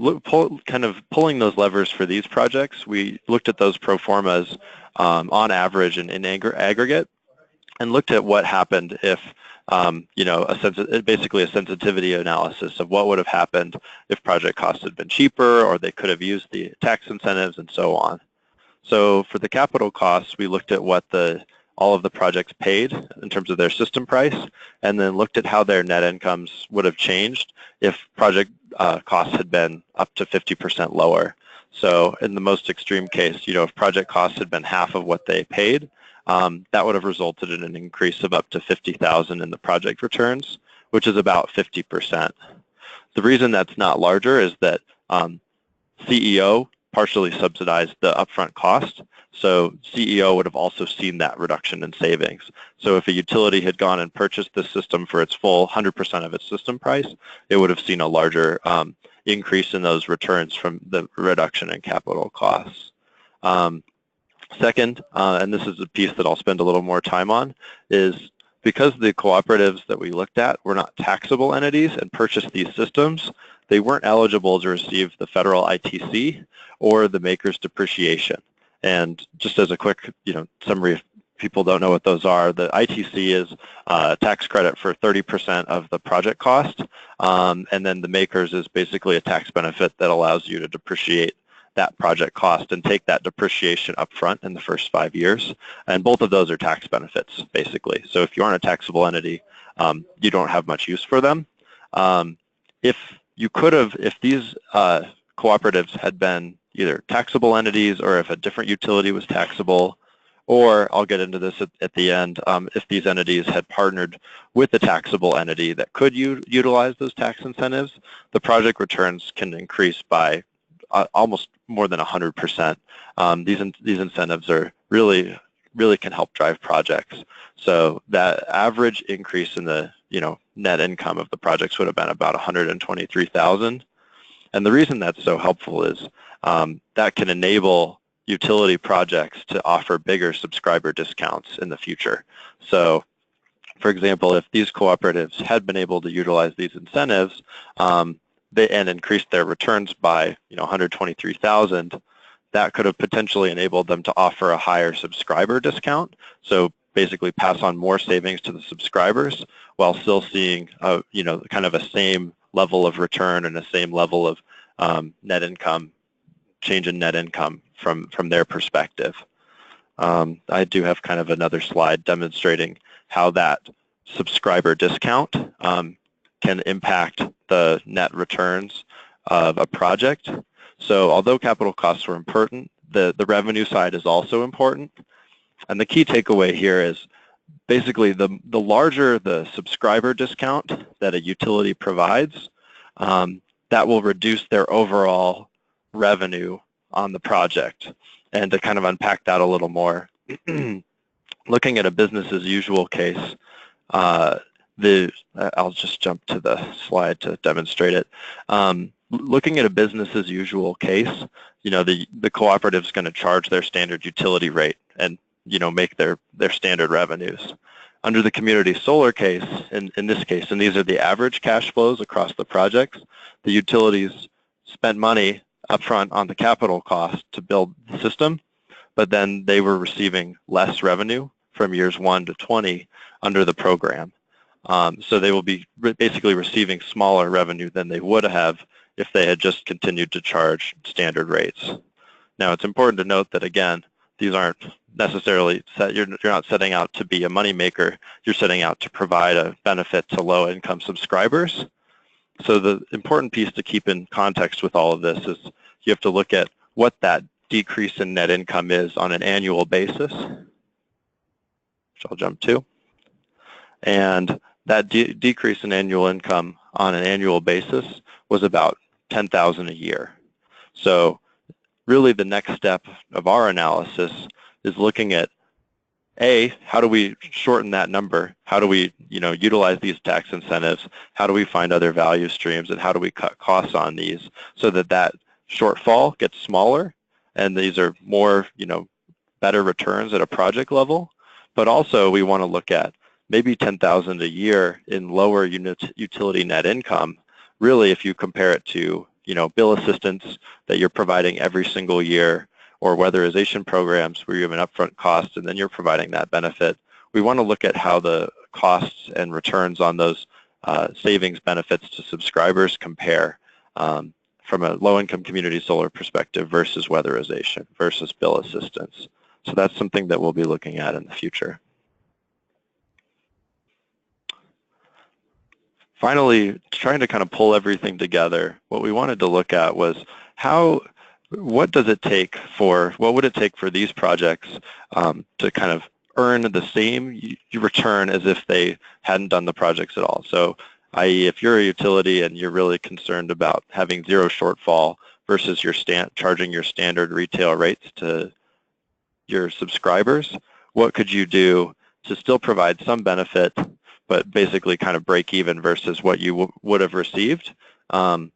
Speaker 5: pulling those levers for these projects, we looked at those pro formas on average and in aggregate and looked at what happened if, basically a sensitivity analysis of what would have happened if project costs had been cheaper or they could have used the tax incentives and so on. So for the capital costs, we looked at what all of the projects paid in terms of their system price, and then looked at how their net incomes would have changed if project costs had been up to 50% lower. So in the most extreme case, if project costs had been half of what they paid, that would have resulted in an increase of up to $50,000 in the project returns, which is about 50%. The reason that's not larger is that CEO partially subsidized the upfront cost, so CEO would have also seen that reduction in savings. So if a utility had gone and purchased this system for its full 100% of its system price, it would have seen a larger increase in those returns from the reduction in capital costs. Second, and this is a piece that I'll spend a little more time on, is because the cooperatives that we looked at were not taxable entities and purchased these systems, they weren't eligible to receive the federal ITC or the maker's depreciation. And just as a quick summary, if people don't know what those are, the ITC is a tax credit for 30% of the project cost, and then the maker's is basically a tax benefit that allows you to depreciate that project cost and take that depreciation up front in the first 5 years. And both of those are tax benefits, basically. So if you aren't a taxable entity, you don't have much use for them. If you could have, if these cooperatives had been either taxable entities or if a different utility was taxable, or I'll get into this at the end, if these entities had partnered with a taxable entity that could utilize those tax incentives, the project returns can increase by almost more than 100%. These incentives are really can help drive projects. So that average increase in the net income of the projects would have been about 123,000. And the reason that's so helpful is that can enable utility projects to offer bigger subscriber discounts in the future. So, for example, if these cooperatives had been able to utilize these incentives and increase their returns by 123,000, that could have potentially enabled them to offer a higher subscriber discount. So basically pass on more savings to the subscribers while still seeing kind of a same level of return and a same level of net income, change in net income from their perspective. I do have kind of another slide demonstrating how that subscriber discount can impact the net returns of a project. So although capital costs are important, the revenue side is also important. And the key takeaway here is basically the larger the subscriber discount that a utility provides, that will reduce their overall revenue on the project. And to kind of unpack that a little more, looking at a business as usual case, I'll just jump to the slide to demonstrate it. Looking at a business as usual case, the cooperative is going to charge their standard utility rate and make their standard revenues. Under the community solar case, in this case, and these are the average cash flows across the projects, the utilities spent money upfront on the capital cost to build the system, but then they were receiving less revenue from years 1 to 20 under the program. So they will be basically receiving smaller revenue than they would have if they had just continued to charge standard rates. Now, it's important to note that, again, these aren't necessarily you're not setting out to be a moneymaker. You're setting out to provide a benefit to low-income subscribers. So the important piece to keep in context with all of this is you have to look at what that decrease in net income is on an annual basis, which I'll jump to. And that decrease in annual income on an annual basis was about $10,000 a year. So really the next step of our analysis is looking at, how do we shorten that number? How do we utilize these tax incentives? How do we find other value streams? And how do we cut costs on these so that that shortfall gets smaller and these are more better returns at a project level? But also we want to look at maybe $10,000 a year in lower utility net income. Really, if you compare it to bill assistance that you're providing every single year, or weatherization programs where you have an upfront cost and then you're providing that benefit, we want to look at how the costs and returns on those savings benefits to subscribers compare from a low-income community solar perspective versus weatherization versus bill assistance. So that's something that we'll be looking at in the future. Finally, trying to kind of pull everything together, what we wanted to look at was what would it take for these projects to kind of earn the same return as if they hadn't done the projects at all? So, i.e., if you're a utility and you're really concerned about having zero shortfall versus charging your standard retail rates to your subscribers, what could you do to still provide some benefit but basically kind of break even versus what you would have received? And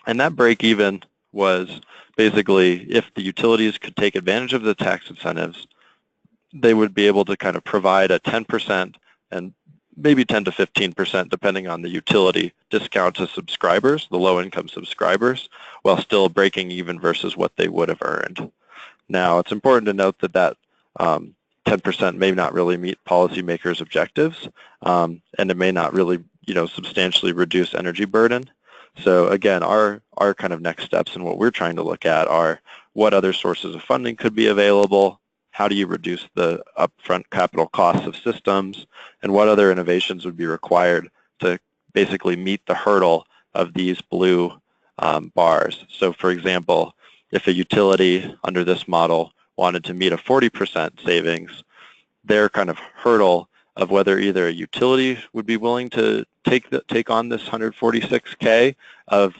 Speaker 5: that break even was basically if the utilities could take advantage of the tax incentives, they would be able to kind of provide a 10% and maybe 10 to 15%, depending on the utility, discount to subscribers, the low-income subscribers, while still breaking even versus what they would have earned. Now, it's important to note that 10% may not really meet policymakers' objectives, and it may not really, substantially reduce energy burden. So again, our kind of next steps and what we're trying to look at are what other sources of funding could be available, how do you reduce the upfront capital costs of systems, and what other innovations would be required to basically meet the hurdle of these blue bars. So for example, if a utility under this model wanted to meet a 40% savings, their kind of hurdle of whether either a utility would be willing to take on this 146K of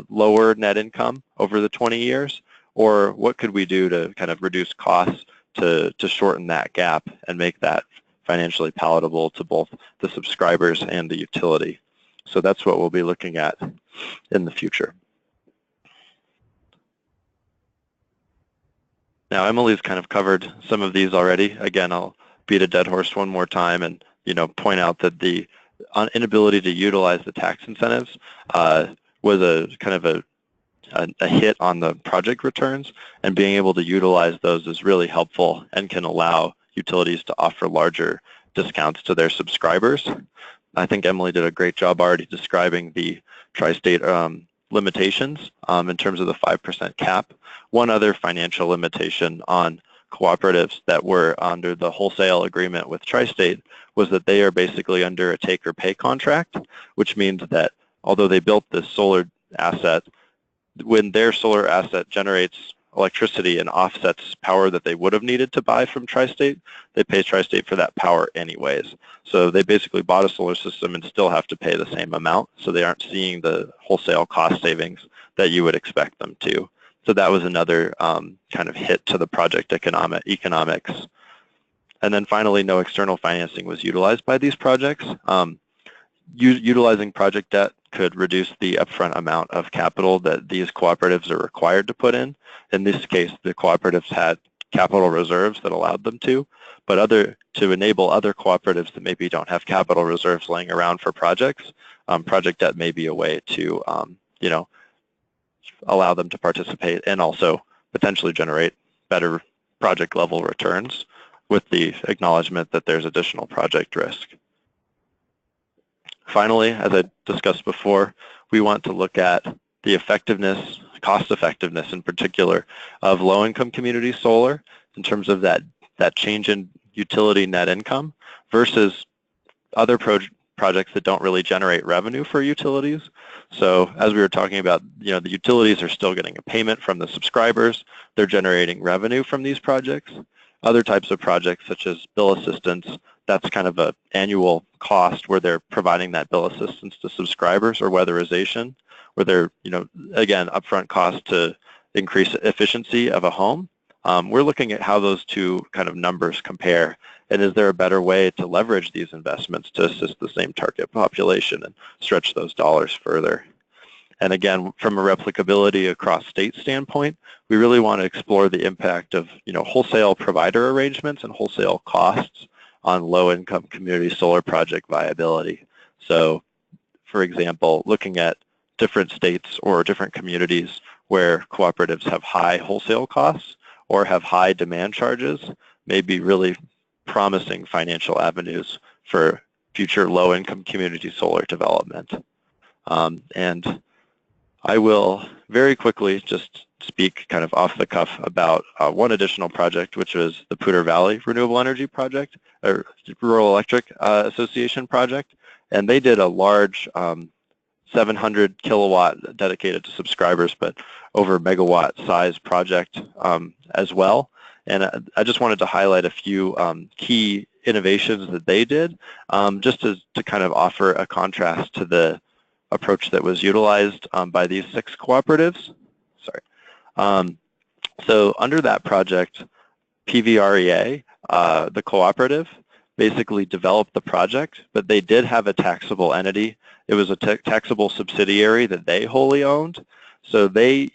Speaker 5: lower net income over the 20 years, or what could we do to kind of reduce costs to shorten that gap and make that financially palatable to both the subscribers and the utility. So that's what we'll be looking at in the future. Now, Emily's kind of covered some of these already. Again, I'll beat a dead horse one more time and point out that the inability to utilize the tax incentives was a kind of a hit on the project returns, and being able to utilize those is really helpful and can allow utilities to offer larger discounts to their subscribers. I think Emily did a great job already describing the tri-state limitations in terms of the 5% cap. One other financial limitation on cooperatives that were under the wholesale agreement with Tri-State was that they are basically under a take-or-pay contract, which means that although they built this solar asset, when their solar asset generates electricity and offsets power that they would have needed to buy from Tri-State, they pay Tri-State for that power anyways. So they basically bought a solar system and still have to pay the same amount, so they aren't seeing the wholesale cost savings that you would expect them to. So that was another kind of hit to the project economics. And then finally, no external financing was utilized by these projects. Utilizing project debt could reduce the upfront amount of capital that these cooperatives are required to put in. In this case, the cooperatives had capital reserves that allowed them to, but to enable other cooperatives that maybe don't have capital reserves laying around for projects, project debt may be a way to allow them to participate and also potentially generate better project level returns with the acknowledgement that there's additional project risk. Finally, as I discussed before, we want to look at the effectiveness, cost effectiveness in particular, of low-income community solar in terms of that change in utility net income versus other projects that don't really generate revenue for utilities. So as we were talking about, the utilities are still getting a payment from the subscribers. They're generating revenue from these projects. Other types of projects such as bill assistance, that's kind of an annual cost where they're providing that bill assistance to subscribers, or weatherization, where they're, again, upfront cost to increase efficiency of a home. We're looking at how those two kind of numbers compare, and is there a better way to leverage these investments to assist the same target population and stretch those dollars further. And again, from a replicability across state standpoint, we really want to explore the impact of wholesale provider arrangements and wholesale costs on low-income community solar project viability. So, for example, looking at different states or different communities where cooperatives have high wholesale costs or have high demand charges may be really promising financial avenues for future low-income community solar development. And I will very quickly just speak kind of off the cuff about one additional project, which was the Poudre Valley Renewable Energy Project, or Rural Electric Association project. And they did a large 700 kilowatt dedicated to subscribers, but over megawatt size project as well. And I just wanted to highlight a few key innovations that they did, just to kind of offer a contrast to the approach that was utilized by these 6 cooperatives. So under that project, PVREA, the cooperative, basically developed the project, but they did have a taxable entity. It was a taxable subsidiary that they wholly owned. So they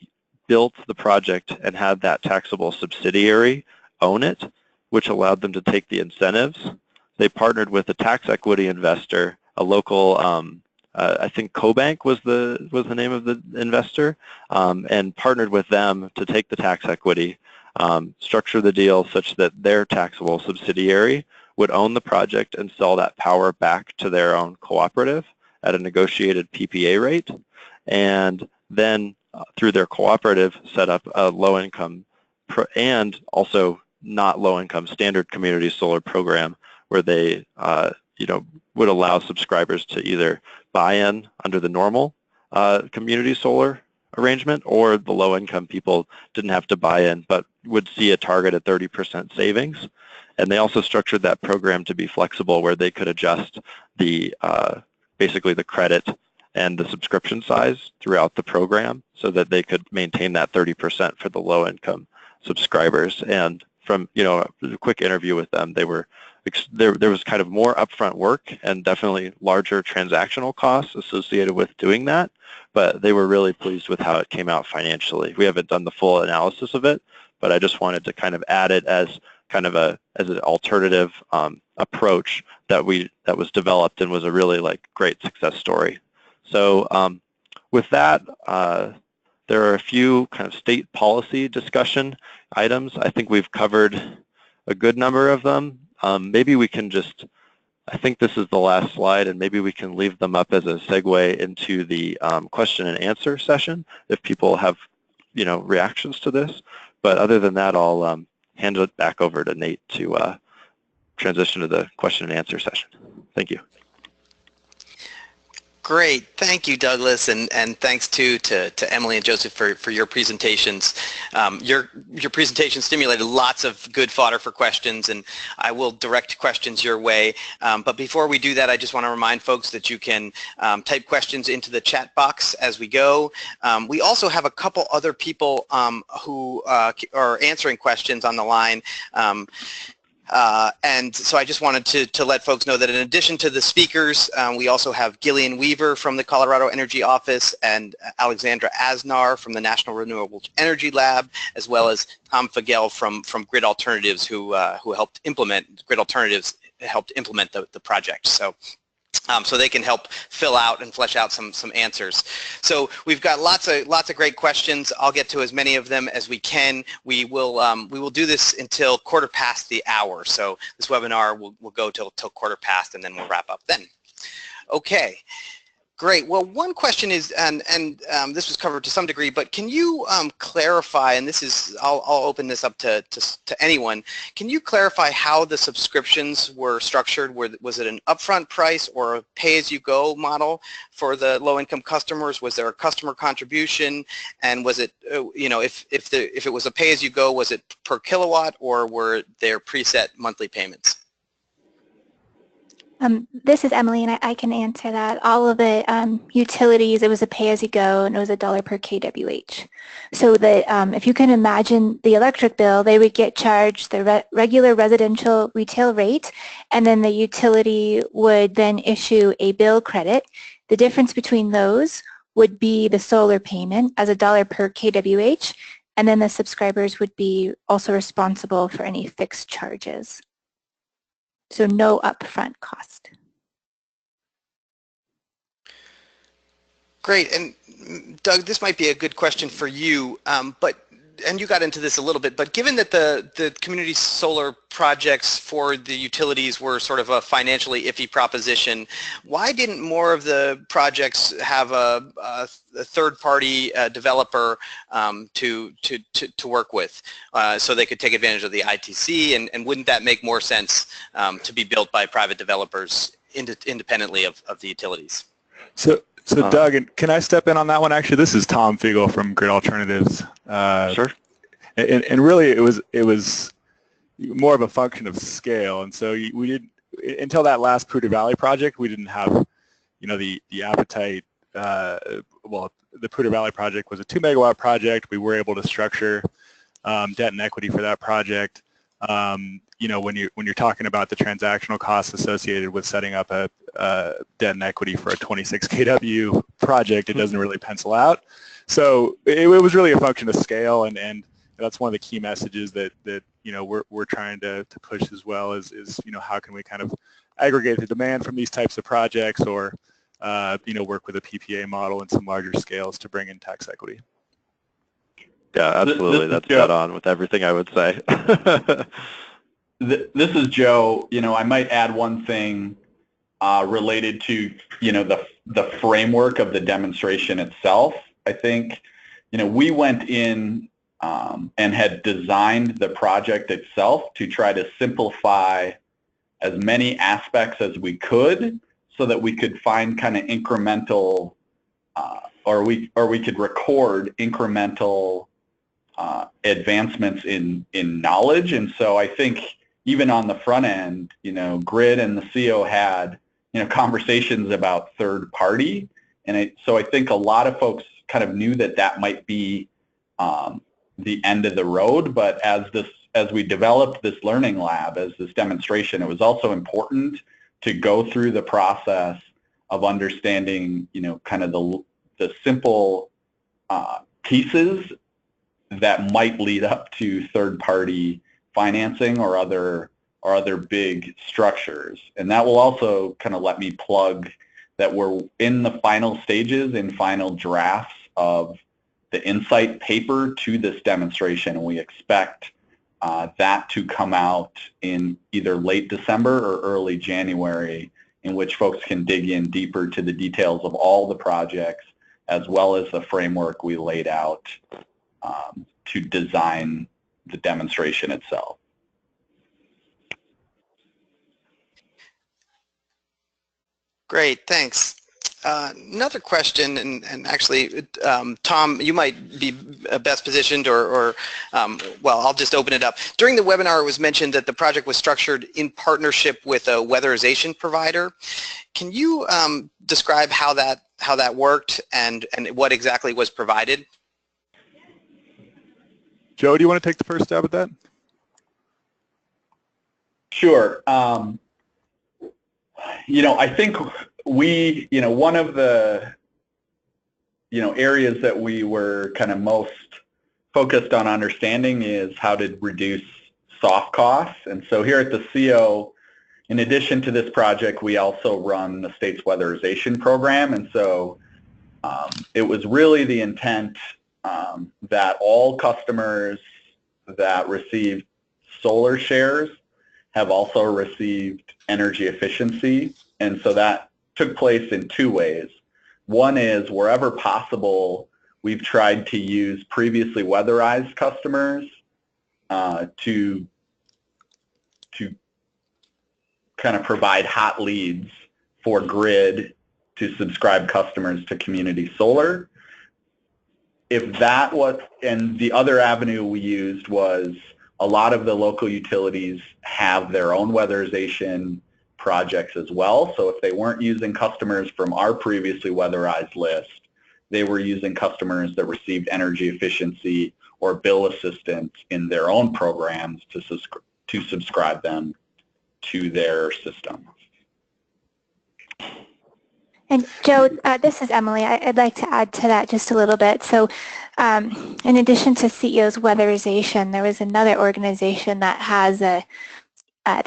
Speaker 5: built the project and had that taxable subsidiary own it, which allowed them to take the incentives. They partnered with a tax equity investor, a local, I think CoBank was the name of the investor, and partnered with them to take the tax equity, structure the deal such that their taxable subsidiary would own the project and sell that power back to their own cooperative at a negotiated PPA rate, and then through their cooperative set up a low-income and also not low-income standard community solar program where they would allow subscribers to either buy in under the normal community solar arrangement, or the low-income people didn't have to buy in but would see a target at 30% savings. And they also structured that program to be flexible, where they could adjust the basically the credit and the subscription size throughout the program so that they could maintain that 30% for the low-income subscribers. And from a quick interview with them, they were there was kind of more upfront work and definitely larger transactional costs associated with doing that, but they were really pleased with how it came out financially. We haven't done the full analysis of it, but I just wanted to kind of add it as kind of as an alternative approach that was developed and was a really great success story. So with that, there are a few kind of state policy discussion items. I think we've covered a good number of them. Maybe we can just, I think this is the last slide, and maybe we can leave them up as a segue into the question and answer session if people have reactions to this. But other than that, I'll hand it back over to Nate to transition to the question and answer session. Thank you.
Speaker 2: Great, thank you, Douglas, and thanks to Emily and Joseph for your presentations. Your presentation stimulated lots of good fodder for questions, and I will direct questions your way. But before we do that, I just want to remind folks that you can type questions into the chat box as we go. We also have a couple other people who are answering questions on the line. And so I just wanted to let folks know that in addition to the speakers, we also have Gillian Weaver from the Colorado Energy Office and Alexandra Asnar from the National Renewable Energy Lab, as well as Tom Fagel from Grid Alternatives, who helped implement, Grid Alternatives helped implement the project. So they can help fill out and flesh out some answers. So we've got lots of great questions. I'll get to as many of them as we can. We will do this until 1/4 the hour. So this webinar will go till 1/4, and then we'll wrap up then. Okay. Great. Well, one question is, and this was covered to some degree, but can you clarify, and this is, I'll open this up to anyone, can you clarify how the subscriptions were structured? Was it an upfront price or a pay-as-you-go model for the low-income customers? Was there a customer contribution? And was it, if it was a pay-as-you-go, was it per kilowatt, or were there preset monthly payments?
Speaker 4: This is Emily, and I can answer that. All of the utilities, it was a pay-as-you-go, and it was $1 per kWh. So that if you can imagine the electric bill, they would get charged the regular residential retail rate, and then the utility would then issue a bill credit. The difference between those would be the solar payment as $1 per kWh, and then the subscribers would be also responsible for any fixed charges. So no upfront cost.
Speaker 2: Great, and Doug, this might be a good question for you, and you got into this a little bit, but given that the community solar projects for the utilities were sort of a financially iffy proposition, why didn't more of the projects have a third-party developer to work with, so they could take advantage of the ITC, and wouldn't that make more sense to be built by private developers independently of the utilities?
Speaker 6: So Doug, can I step in on that one? Actually, this is Tom Fagel from Grid Alternatives.
Speaker 5: Sure.
Speaker 6: And really, it was more of a function of scale. And so we did, until that last Poudre Valley project, we didn't have, the appetite. Well, the Poudre Valley project was a 2 megawatt project. We were able to structure debt and equity for that project. When you're talking about the transactional costs associated with setting up a debt and equity for a 26 kW project, it doesn't really pencil out. So it was really a function of scale, and that's one of the key messages that we're trying to push as well is how can we kind of aggregate the demand from these types of projects, or work with a PPA model and some larger scales to bring in tax equity.
Speaker 5: Yeah, absolutely. That's dead on with everything I would say.
Speaker 3: This is Joe. I might add one thing related to the framework of the demonstration itself. I think we went in and had designed the project itself to try to simplify as many aspects as we could, so that we could find kind of incremental or we could record incremental advancements in knowledge. And so I think even on the front end, Grid and the CO had conversations about third party, and so I think a lot of folks kind of knew that might be the end of the road. But as we developed this learning lab, as this demonstration, it was also important to go through the process of understanding, kind of the simple pieces that might lead up to third-party financing or other big structures. And that will also kind of let me plug that we're in the final stages and final drafts of the insight paper to this demonstration, and we expect that to come out in either late December or early January, in which folks can dig in deeper to the details of all the projects, as well as the framework we laid out to design the demonstration itself.
Speaker 2: Great, thanks. Another question, and actually, Tom, you might be best positioned, or well, I'll just open it up. During the webinar, it was mentioned that the project was structured in partnership with a weatherization provider. Can you describe how that worked and what exactly was provided?
Speaker 6: Joe, do you want to take the first stab at that?
Speaker 3: Sure. I think one of the, areas that we were kind of most focused on understanding is how to reduce soft costs. And so here at the CO, in addition to this project, we also run the state's weatherization program. And so it was really the intent that all customers that received solar shares have also received energy efficiency. And so that took place in two ways. One is, wherever possible, we've tried to use previously weatherized customers to kind of provide hot leads for Grid to subscribe customers to community solar. If that was, and the other avenue we used was, a lot of the local utilities have their own weatherization projects as well. So if they weren't using customers from our previously weatherized list, they were using customers that received energy efficiency or bill assistance in their own programs to subscribe them to their system.
Speaker 4: And Joe, this is Emily. I'd like to add to that just a little bit. So in addition to CEO's weatherization, there was another organization that has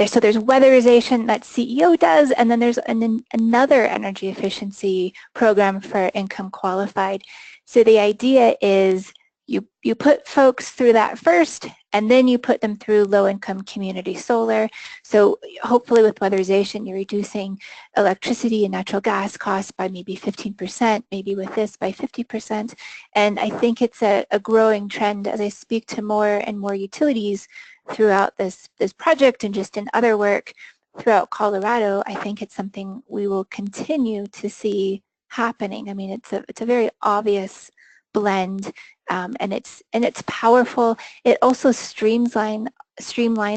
Speaker 4: so there's weatherization that CEO does, and then there's another energy efficiency program for income qualified. So the idea is you put folks through that first, and then you put them through low-income community solar. So hopefully with weatherization, you're reducing electricity and natural gas costs by maybe 15%, maybe with this by 50%. And I think it's a growing trend as I speak to more and more utilities throughout this project and just in other work throughout Colorado. I think it's something we will continue to see happening. I mean, it's a very obvious blend, and it's powerful. It also streamlines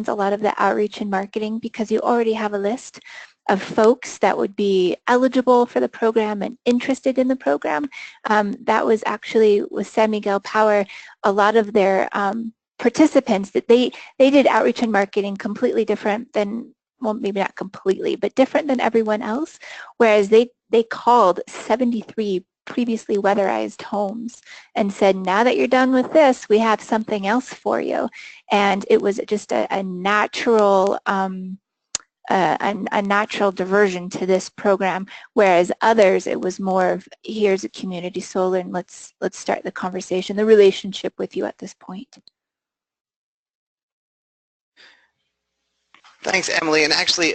Speaker 4: a lot of the outreach and marketing, because you already have a list of folks that would be eligible for the program and interested in the program. That was actually with San Miguel Power, a lot of their participants, that they did outreach and marketing completely different than, well, maybe not completely, but different than everyone else, whereas they called 73 previously weatherized homes and said, now that you're done with this, we have something else for you. And it was just a natural a natural diversion to this program, whereas others, it was more of, here's a community solar and let's start the conversation, the relationship with you at this point.
Speaker 2: Thanks, Emily. And actually,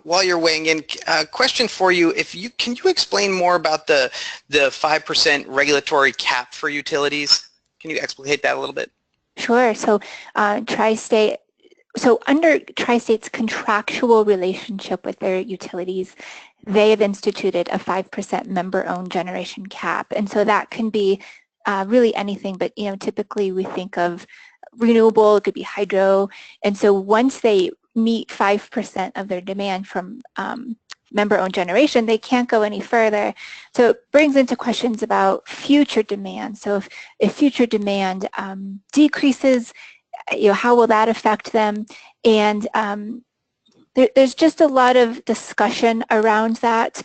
Speaker 2: while you're weighing in, a question for you: can you explain more about the 5% regulatory cap for utilities? Can you explicate that a little bit?
Speaker 4: Sure. So Tri-State. so under Tri-State's contractual relationship with their utilities, they have instituted a 5% member-owned generation cap. And so that can be really anything, but typically we think of renewable, it could be hydro. And so once they meet 5% of their demand from member-owned generation, they can't go any further. So it brings into questions about future demand. So if future demand decreases, how will that affect them? And there's just a lot of discussion around that.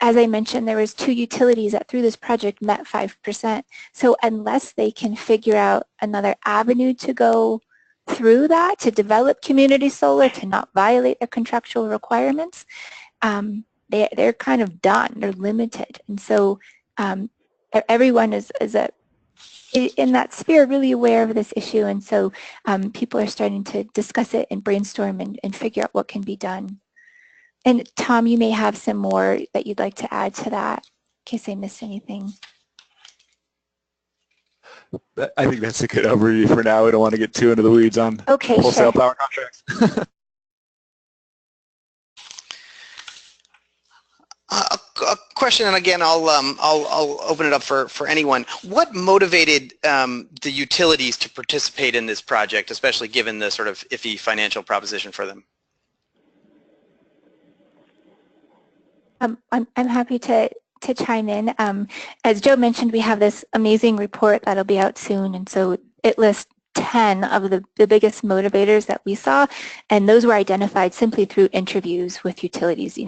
Speaker 4: As I mentioned, there was 2 utilities that through this project met 5%. So unless they can figure out another avenue to go through that, to develop community solar, to not violate their contractual requirements, they're kind of done. They're limited. And so everyone is in that sphere really aware of this issue. And so people are starting to discuss it and brainstorm and figure out what can be done. And Tom, you may have some more that you'd like to add to that, in case I missed anything.
Speaker 6: I think that's a good overview for now. We don't want to get too into the weeds on wholesale power contracts.
Speaker 2: A question, and again, I'll open it up for anyone. What motivated the utilities to participate in this project, especially given the sort of iffy financial proposition for them?
Speaker 4: I'm happy to chime in. As Joe mentioned, we have this amazing report that'll be out soon, and so it lists 10 of the biggest motivators that we saw, and those were identified simply through interviews with utilities,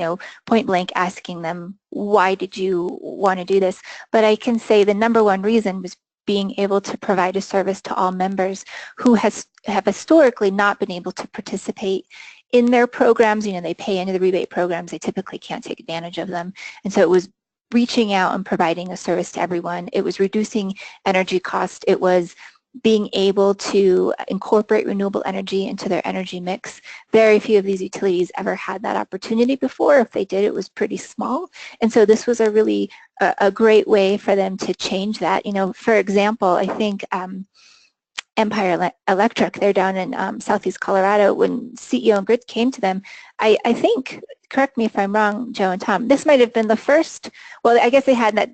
Speaker 4: point blank asking them, why did you want to do this? But I can say the number one reason was being able to provide a service to all members who have historically not been able to participate in their programs. They pay into the rebate programs, they typically can't take advantage of them. And so it was reaching out and providing a service to everyone. It was reducing energy cost. It was being able to incorporate renewable energy into their energy mix. Very few of these utilities ever had that opportunity before. If they did, it was pretty small. And so this was a really a great way for them to change that. For example, I think Empire Electric, they're down in southeast Colorado, when CEO and Grid came to them, I think, correct me if I'm wrong, Joe and Tom, this might have been the first, well, I guess they had that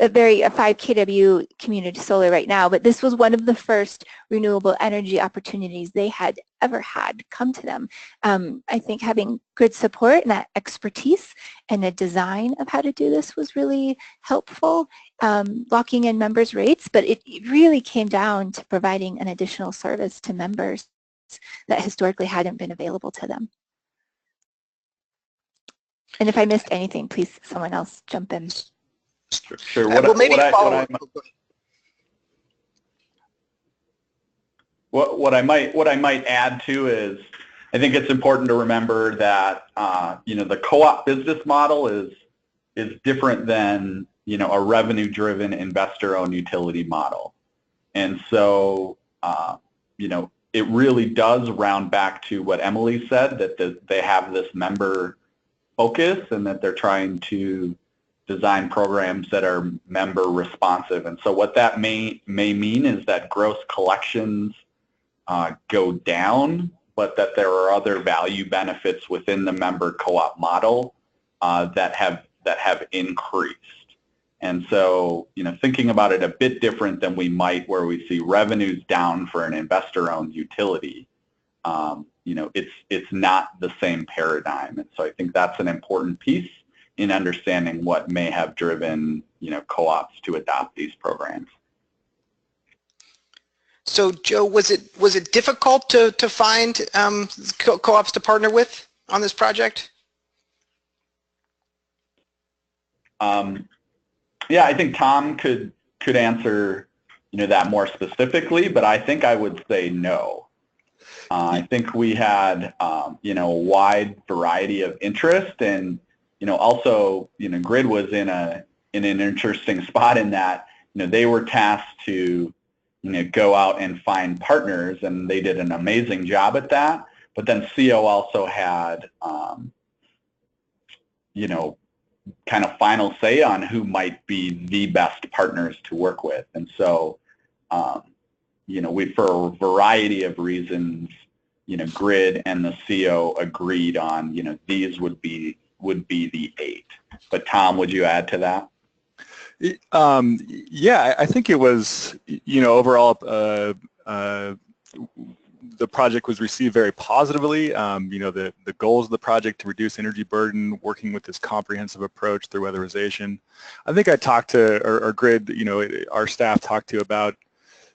Speaker 4: a 5 kW community solar right now, but this was one of the first renewable energy opportunities they had ever had come to them. I think having grid support and that expertise and a design of how to do this was really helpful, locking in members' rates, but it really came down to providing an additional service to members that historically hadn't been available to them. And if I missed anything, please someone else jump in.
Speaker 3: Sure.
Speaker 2: What
Speaker 3: I might add too is, I think it's important to remember that the co-op business model is different than a revenue-driven investor-owned utility model, and so it really does round back to what Emily said, that they have this member focus and that they're trying to design programs that are member responsive. And so what that may mean is that gross collections go down, but that there are other value benefits within the member co-op model that have increased. And so, thinking about it a bit different than we might where we see revenues down for an investor-owned utility, it's not the same paradigm. And so I think that's an important piece in understanding what may have driven, co-ops to adopt these programs.
Speaker 2: So, Joe, was it difficult to find co-ops to partner with on this project?
Speaker 3: Yeah, I think Tom could answer that more specifically, but I think I would say no. I think we had a wide variety of interest, and also Grid was in an interesting spot in that they were tasked to go out and find partners, and they did an amazing job at that. But then CO also had kind of final say on who might be the best partners to work with. And so we, for a variety of reasons, Grid and the CO agreed on, these would be the 8. But Tom, would you add to that?
Speaker 6: Yeah, I think it was, overall, the project was received very positively. The goals of the project to reduce energy burden, working with this comprehensive approach through weatherization. I think I talked to, or Grid, our staff talked to about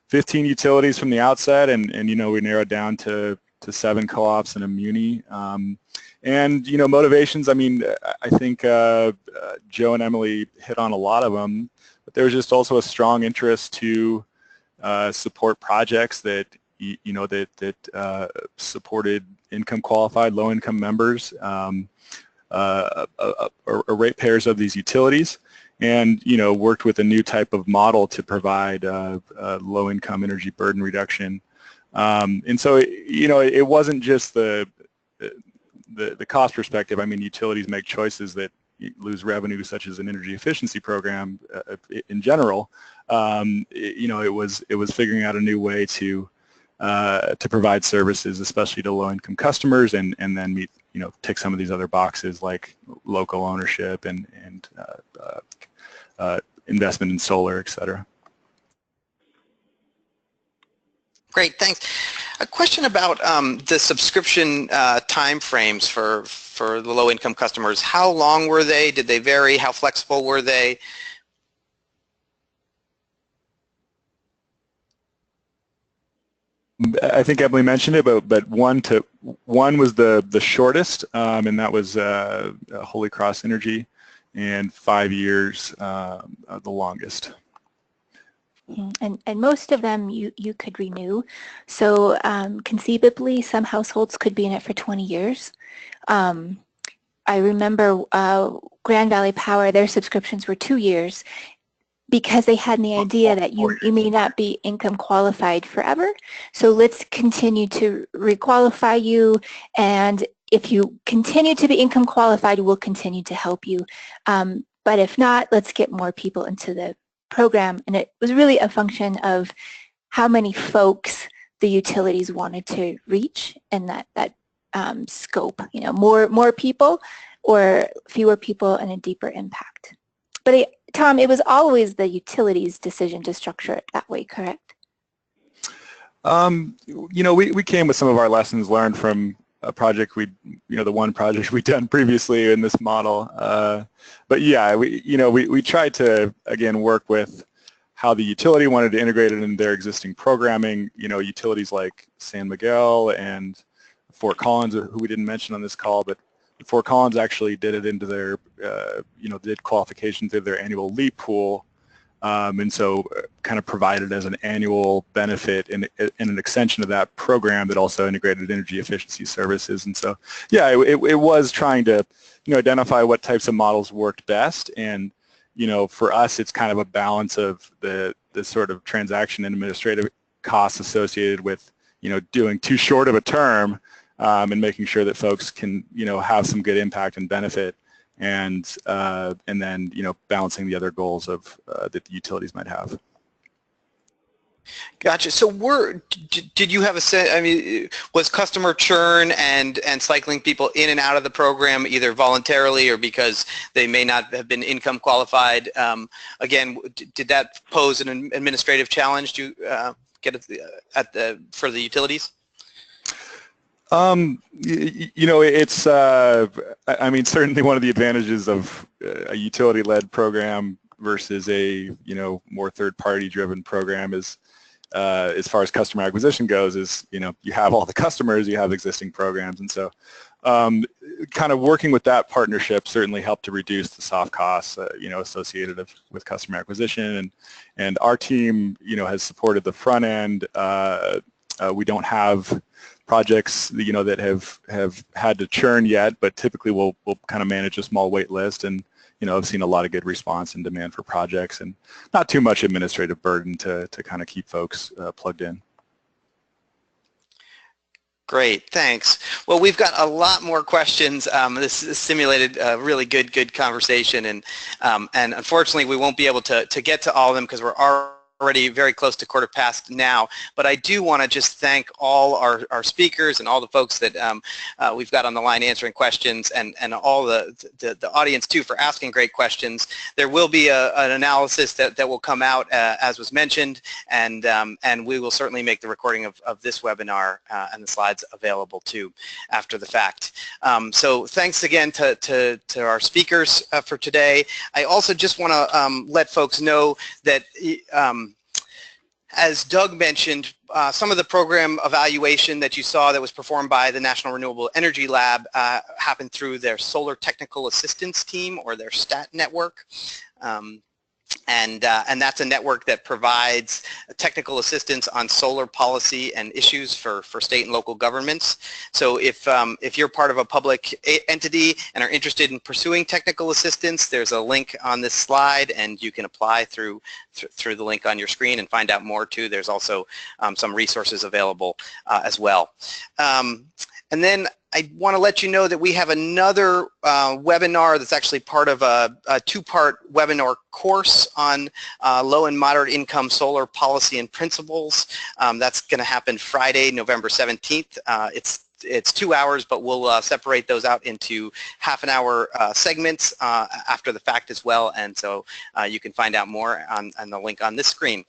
Speaker 6: 15 utilities from the outset, and we narrowed down to 7 co-ops and a muni. And motivations, I think Joe and Emily hit on a lot of them, but there was just also a strong interest to support projects that that supported income qualified, low income members, or ratepayers of these utilities, and worked with a new type of model to provide low income energy burden reduction. And so it wasn't just the cost perspective. Utilities make choices that lose revenue, such as an energy efficiency program in general. It was figuring out a new way to provide services, especially to low-income customers, and then meet, tick some of these other boxes like local ownership and investment in solar, et cetera.
Speaker 2: Great, thanks. A question about the subscription time frames for the low-income customers. How long were they? Did they vary? How flexible were they?
Speaker 6: I think Emily mentioned it, but one was the shortest, and that was Holy Cross Energy, and 5 years the longest.
Speaker 4: And most of them you could renew. So conceivably, some households could be in it for 20 years. I remember Grand Valley Power, their subscriptions were 2 years, because they had the idea that you may not be income qualified forever. So let's continue to requalify you, and if you continue to be income qualified, we'll continue to help you. But if not, let's get more people into the program. And it was really a function of how many folks the utilities wanted to reach in that scope. More people or fewer people and a deeper impact. But Tom, it was always the utilities' decision to structure it that way, correct?
Speaker 6: We came with some of our lessons learned from a project the one project we'd done previously in this model. But yeah, we tried to, again, work with how the utility wanted to integrate it in their existing programming. Utilities like San Miguel and Fort Collins, who we didn't mention on this call, but Fort Collins actually did it into their, did qualifications of their annual LEAP pool, and so kind of provided as an annual benefit and an extension of that program that also integrated energy efficiency services. And so, yeah, it was trying to, identify what types of models worked best. And, for us, it's kind of a balance of the sort of transaction and administrative costs associated with, doing too short of a term, and making sure that folks can, have some good impact and benefit, and then, balancing the other goals of that the utilities might have.
Speaker 2: Gotcha. So did you have a sense, was customer churn and cycling people in and out of the program either voluntarily or because they may not have been income qualified? Again, did that pose an administrative challenge to get it for the utilities?
Speaker 6: It's, certainly one of the advantages of a utility-led program versus a, more third-party driven program is, as far as customer acquisition goes, is, you have all the customers, you have existing programs. And so kind of working with that partnership certainly helped to reduce the soft costs, associated with customer acquisition. And our team, has supported the front end. We don't have projects, that have had to churn yet, but typically we'll kind of manage a small wait list, and I've seen a lot of good response and demand for projects, and not too much administrative burden to kind of keep folks plugged in.
Speaker 2: Great, thanks. Well, we've got a lot more questions. This simulated a really good conversation, and unfortunately we won't be able to get to all of them because we're already very close to 5:15 now, but I do want to just thank all our speakers and all the folks that we've got on the line answering questions, and all the audience too for asking great questions. There will be an analysis that will come out as was mentioned, and we will certainly make the recording of this webinar and the slides available too after the fact. So thanks again to our speakers for today. I also just want to let folks know that as Doug mentioned, some of the program evaluation that you saw that was performed by the National Renewable Energy Lab happened through their Solar Technical Assistance Team, or their STAT network. And that's a network that provides technical assistance on solar policy and issues for state and local governments. So if you're part of a public entity and are interested in pursuing technical assistance, there's a link on this slide, and you can apply through the link on your screen and find out more too. There's also some resources available as well. And then I want to let you know that we have another webinar that's actually part of a two-part webinar course on low and moderate income solar policy and principles. That's going to happen Friday, November 17th. It's 2 hours, but we'll separate those out into half-an-hour segments after the fact as well, and so you can find out more on the link on this screen.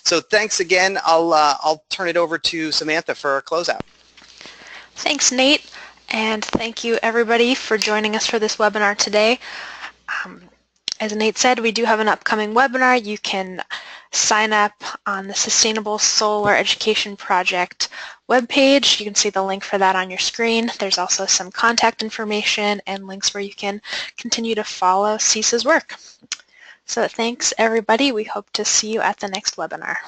Speaker 2: So thanks again. I'll turn it over to Samantha for a closeout.
Speaker 1: Thanks, Nate, and thank you everybody for joining us for this webinar today. As Nate said, we do have an upcoming webinar. You can sign up on the Sustainable Solar Education Project webpage. You can see the link for that on your screen. There's also some contact information and links where you can continue to follow CESA's work. So thanks everybody. We hope to see you at the next webinar.